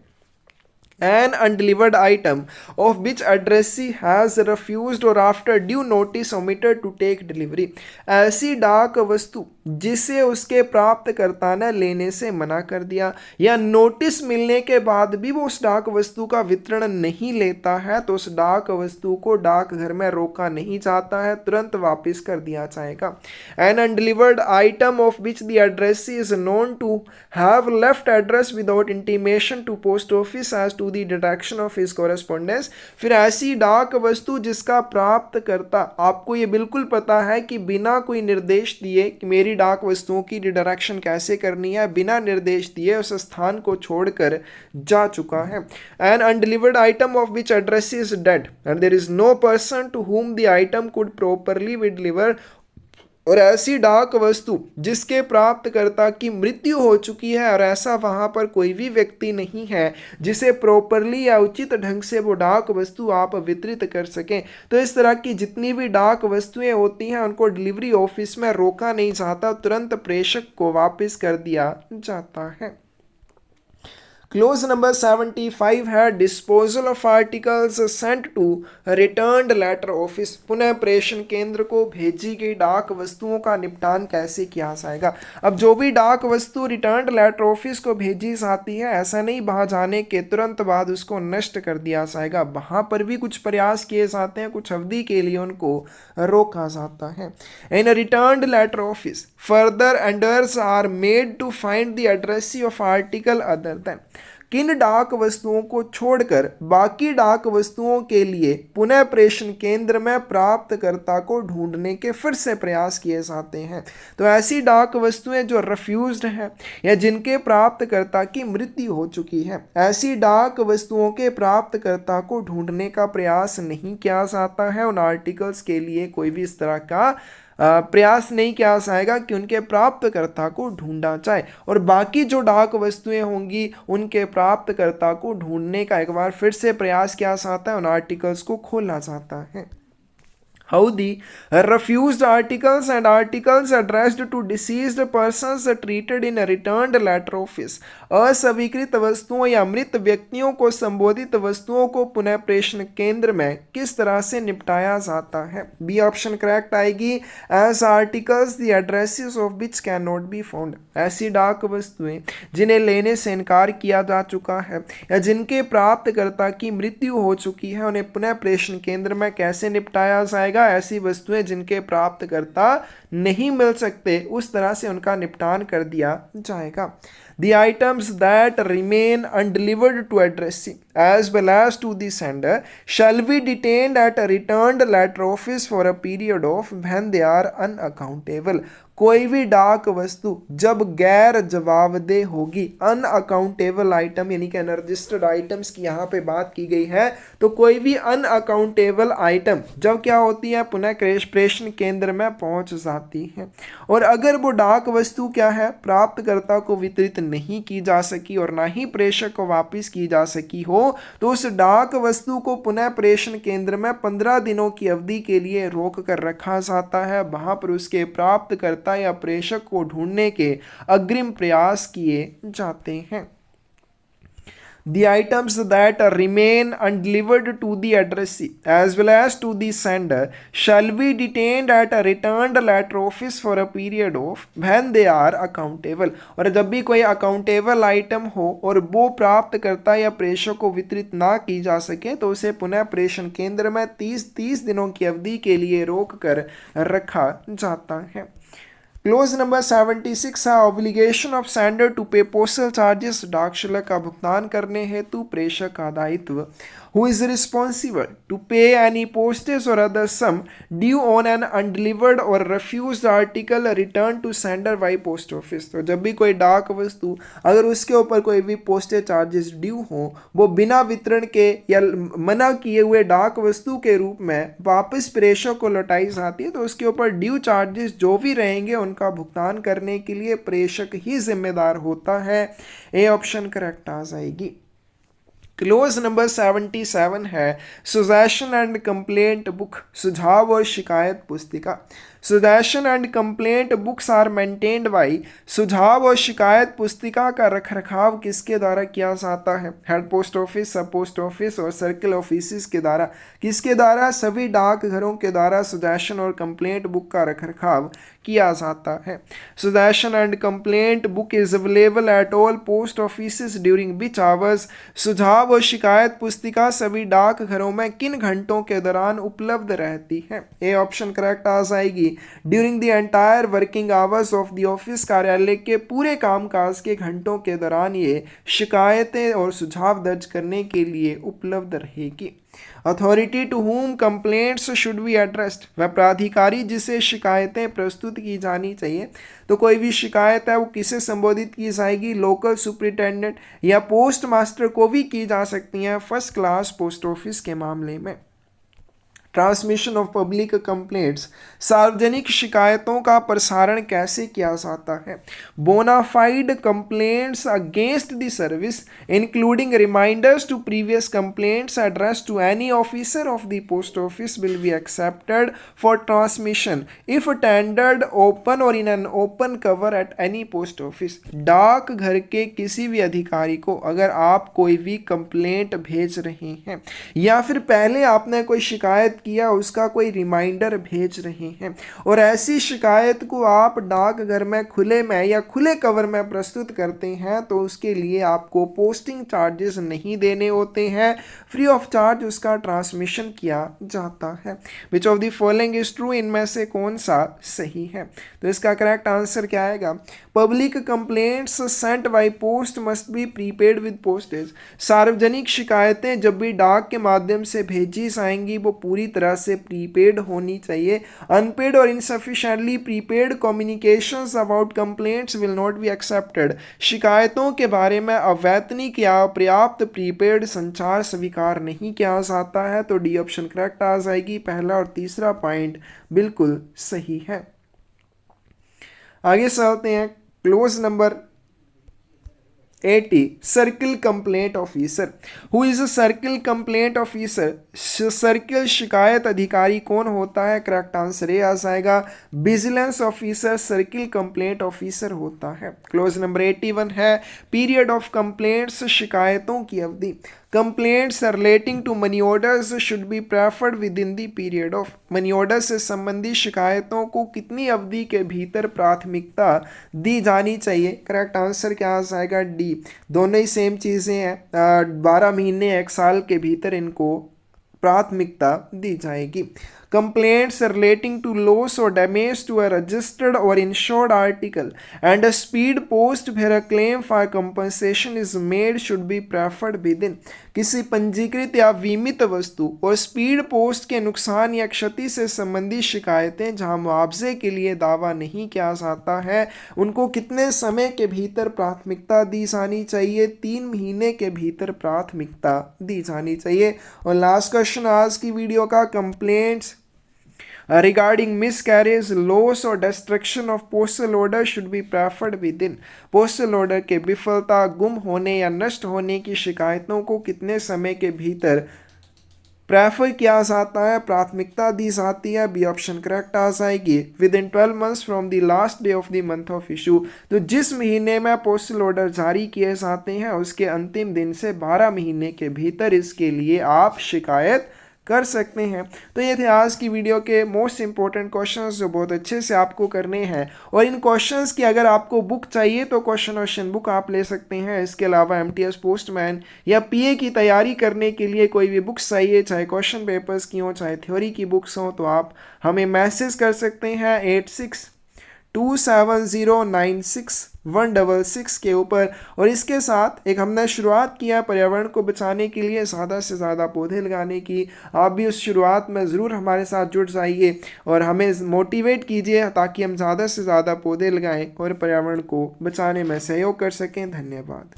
[SPEAKER 1] An undelivered item of which addressee has refused or after due notice omitted to take delivery। ऐसी डाक वस्तु जिसे उसके प्राप्तकर्ता ने लेने से मना कर दिया या नोटिस मिलने के बाद भी वो उस डाक वस्तु का वितरण नहीं लेता है तो उस डाक वस्तु को डाक घर में रोका नहीं जाता है, तुरंत वापस कर दिया जाएगा। An undelivered item of which the addressee is known to have left address without intimation to post office as to the deduction of his correspondence. फिर ऐसी डाक वस्तु जिसका प्राप्तकर्ता, आपको ये बिल्कुल पता है कि बिना कोई निर्देश दिए कि मेरी डाक वस्तुओं की रिडायरेक्शन कैसे करनी है, बिना निर्देश दिए उस स्थान को छोड़कर जा चुका है। An undelivered item of which address is dead and there is no person to whom the item could properly be delivered. और ऐसी डाक वस्तु जिसके प्राप्तकर्ता की मृत्यु हो चुकी है और ऐसा वहां पर कोई भी व्यक्ति नहीं है जिसे प्रॉपरली या उचित ढंग से वो डाक वस्तु आप वितरित कर सकें। तो इस तरह की जितनी भी डाक वस्तुएं होती हैं उनको डिलीवरी ऑफिस में रोका नहीं जाता, तुरंत प्रेषक को वापस कर दिया जाता है। क्लोज नंबर 75 है, disposal of articles sent to returned letter office. पुनः प्रेषण केंद्र को भेजी गई डाक वस्तुओं का निपटान कैसे किया जाएगा। अब जो भी डाक वस्तु रिटर्न्ड लेटर ऑफिस को भेजी जाती है, ऐसा नहीं वहां जाने के तुरंत बाद उसको नष्ट कर दिया जाएगा, वहां पर भी कुछ प्रयास किए जाते हैं, कुछ अवधि के लिए उनको रोका जाता है। In returned letter office further endeavours are made to find the addressee of article other than. किन डाक वस्तुओं को छोड़कर बाकी डाक वस्तुओं के लिए पुनः प्रेषण केंद्र में प्राप्तकर्ता को ढूंढने के फिर से प्रयास किए जाते हैं। तो ऐसी डाक वस्तुएं जो रिफ्यूज्ड हैं या जिनके प्राप्तकर्ता की मृत्यु हो चुकी है, ऐसी डाक वस्तुओं के प्राप्तकर्ता को ढूंढने का प्रयास नहीं किया जाता है। उन आर्टिकल्स के लिए कोई भी इस तरह का प्रयास नहीं किया जाएगा कि उनके प्राप्तकर्ता को ढूंढा जाए। और बाकी जो डाक वस्तुएं होंगी उनके प्राप्तकर्ता को ढूंढने का एक बार फिर से प्रयास किया जाता है, उन आर्टिकल्स को खोला जाता है। How the refused articles and articles addressed to deceased persons treated in a returned letter office। अस्वीकृत वस्तुओं या मृत व्यक्तियों को संबोधित वस्तुओं को पुनः प्रेषण केंद्र में किस तरह से निपटाया जाता है। बी ऑप्शन करेक्ट आएगी। As articles the addresses of which can not be found. ऐसी डाक वस्तुएं जिन्हें लेने से इनकार किया जा चुका है या जिनके प्राप्तकर्ता की मृत्यु हो चुकी है, उन्हें पुनः प्रेषण केंद्र में कैसे निपटाया जाएगा। ऐसी वस्तुएं जिनके प्राप्तकर्ता नहीं मिल सकते, उस तरह से उनका निपटान कर दिया जाएगा। The items that remain undelivered to addressee as well as to the sender shall be detained at a returned letter office for a period of when they are unaccountable. कोई भी डाक वस्तु जब गैर जवाबदेह होगी, अनअकाउंटेबल आइटम यानी कि अनरजिस्टर्ड आइटम्स की यहाँ पे बात की गई है, तो कोई भी अनअकाउंटेबल आइटम जब क्या होती है, पुनः प्रेषण केंद्र में पहुंच जाती है। और अगर वो डाक वस्तु क्या है, प्राप्तकर्ता को वितरित नहीं की जा सकी और ना ही प्रेषक को वापस की जा सकी हो, तो उस डाक वस्तु को पुनः प्रेषण केंद्र में 15 दिनों की अवधि के लिए रोक कर रखा जाता है। वहां पर उसके प्राप्तकर्ता या प्रेषक को ढूंढने के अग्रिम प्रयास किए जाते हैं। The items that remain undelivered to the addressee as well as to the sender shall be detained at a returned letter office for a period of when they are accountable। और जब भी कोई अकाउंटेबल आइटम हो और वो प्राप्तकर्ता या प्रेषक को वितरित ना की जा सके, तो उसे पुनः प्रेषण केंद्र में 30 दिनों की अवधि के लिए रोक कर रखा जाता है। क्लोज नंबर 76 है obligation of sender to pay postal charges. डाक शुल्क का भुगतान करने हेतु प्रेषक का दायित्व। Who is responsible to pay any postage और other sum due on an undelivered और refused article return to sender by post office. तो जब भी कोई डाक वस्तु अगर उसके ऊपर कोई भी पोस्टेज चार्जेस ड्यू हो, वो बिना वितरण के या मना किए हुए डाक वस्तु के रूप में वापस प्रेषक को लौटाई जाती है, तो उसके ऊपर ड्यू चार्जेस जो भी रहेंगे उनका भुगतान करने के लिए प्रेषक ही जिम्मेदार होता है। ए ऑप्शन करेक्ट आ जाएगी। क्लोज नंबर 77 है सुजेशन एंड कंप्लेंट बुक। सुझाव और शिकायत पुस्तिका। Suggestion and complaint books are maintained by. सुझाव और शिकायत पुस्तिका का रखरखाव किसके द्वारा किया जाता है? हेड पोस्ट ऑफिस, सब पोस्ट ऑफिस और सर्किल ऑफिस के द्वारा। किसके द्वारा? सभी डाकघरों के द्वारा सुजेशन और कंप्लेंट बुक का रखरखाव किया जाता है। Suggestion and complaint book is available at all post office during which hours. सुझाव और शिकायत पुस्तिका सभी डाकघरों में किन घंटों के दौरान उपलब्ध रहती है? ए ऑप्शन करेक्ट आ जाएगी। During the entire working hours of the office. कार्यालय के पूरे कामकाज के घंटों के दौरान ये शिकायतें और सुझाव दर्ज करने के लिए उपलब्ध रहेगी। Authority to whom complaints should be addressed. वह प्राधिकारी जिसे शिकायतें प्रस्तुत की जानी चाहिए, तो कोई भी शिकायत है वो किसे संबोधित की जाएगी? लोकल सुपरिटेंडेंट या पोस्ट मास्टर को भी की जा सकती हैं फर्स्ट क्लास पोस्ट ऑफिस के मामले में। Transmission of public complaints. सार्वजनिक शिकायतों का प्रसारण कैसे किया जाता है? Bona fide complaints against the service including reminders to previous complaints address to any officer of the post office will be accepted for transmission if tendered open और in an open cover at any post office. डाक घर के किसी भी अधिकारी को अगर आप कोई भी कंप्लेंट भेज रहे हैं या फिर पहले आपने कोई शिकायत किया उसका कोई रिमाइंडर भेज रहे हैं और ऐसी शिकायत को आप डाकघर में खुले में या खुले कवर में प्रस्तुत करते हैं, तो उसके लिए आपको पोस्टिंग चार्जेस नहीं देने होते हैं, फ्री ऑफ चार्ज उसका ट्रांसमिशन किया जाता है। Which of the following is true? इनमें से कौन सा सही है? तो इसका करेक्ट आंसर क्या आएगा? Public complaints Saint by post must be prepaid with postage. सार्वजनिक शिकायतें जब भी डाक के माध्यम से भेजी जाएंगी वो पूरी तरह से प्रीपेड होनी चाहिए। अनपेड और insufficiently prepaid communications about complaints will not be accepted. शिकायतों के बारे में अवैतनिक या पर्याप्त प्रीपेड संचार स्वीकार नहीं किया जाता है। तो डी ऑप्शन करेक्ट आ जाएगी। पहला और तीसरा पॉइंट बिल्कुल सही है। आगे चलते हैं। Close number 80 circle complaint officer. Who is a circle complaint officer? Circle शिकायत अधिकारी कौन होता है? करेक्ट आंसर ए आ जाएगा। Vigilance officer circle complaint officer होता है। क्लोज नंबर 81 है पीरियड ऑफ कंप्लेंट्स। शिकायतों की अवधि। Complaints relating to money orders should be preferred within the period of. Money order से संबंधित शिकायतों को कितनी अवधि के भीतर प्राथमिकता दी जानी चाहिए? करेक्ट आंसर क्या आ जाएगा? डी। दोनों ही सेम चीज़ें हैं। 12 महीने 1 साल के भीतर इनको प्राथमिकता दी जाएगी। complaints relating to loss or damage to a registered or insured article and a speed post where a claim for compensation is made should be preferred within। किसी पंजीकृत या बीमित वस्तु और स्पीड पोस्ट के नुकसान या क्षति से संबंधित शिकायतें जहां मुआवजे के लिए दावा नहीं किया जाता है उनको कितने समय के भीतर प्राथमिकता दी जानी चाहिए? 3 महीने के भीतर प्राथमिकता दी जानी चाहिए। और लास्ट क्वेश्चन आज की वीडियो का, complaints regarding miscarriage, loss or destruction of postal order should be preferred within। Postal order के विफलता, गुम होने या नष्ट होने की शिकायतों को कितने समय के भीतर प्रेफर किया जाता है, प्राथमिकता दी जाती है? बी ऑप्शन करेक्ट आ जाएगी। With in 12 months from the last day of the month of issue. तो जिस महीने में पोस्टल ऑर्डर जारी किए जाते हैं उसके अंतिम दिन से 12 महीने के भीतर इसके लिए आप शिकायत कर सकते हैं। तो ये थे आज की वीडियो के मोस्ट इंपॉर्टेंट क्वेश्चंस जो बहुत अच्छे से आपको करने हैं। और इन क्वेश्चंस की अगर आपको बुक चाहिए तो क्वेश्चन बुक आप ले सकते हैं। इसके अलावा एमटीएस पोस्टमैन या पीए की तैयारी करने के लिए कोई भी बुक्स चाहिए, चाहे क्वेश्चन पेपर्स की हो चाहे थ्योरी की बुक्स हो, तो आप हमें मैसेज कर सकते हैं 8627096166 के ऊपर। और इसके साथ एक हमने शुरुआत किया पर्यावरण को बचाने के लिए ज़्यादा से ज़्यादा पौधे लगाने की। आप भी उस शुरुआत में ज़रूर हमारे साथ जुड़ जाइए और हमें मोटिवेट कीजिए ताकि हम ज़्यादा से ज़्यादा पौधे लगाएं और पर्यावरण को बचाने में सहयोग कर सकें। धन्यवाद।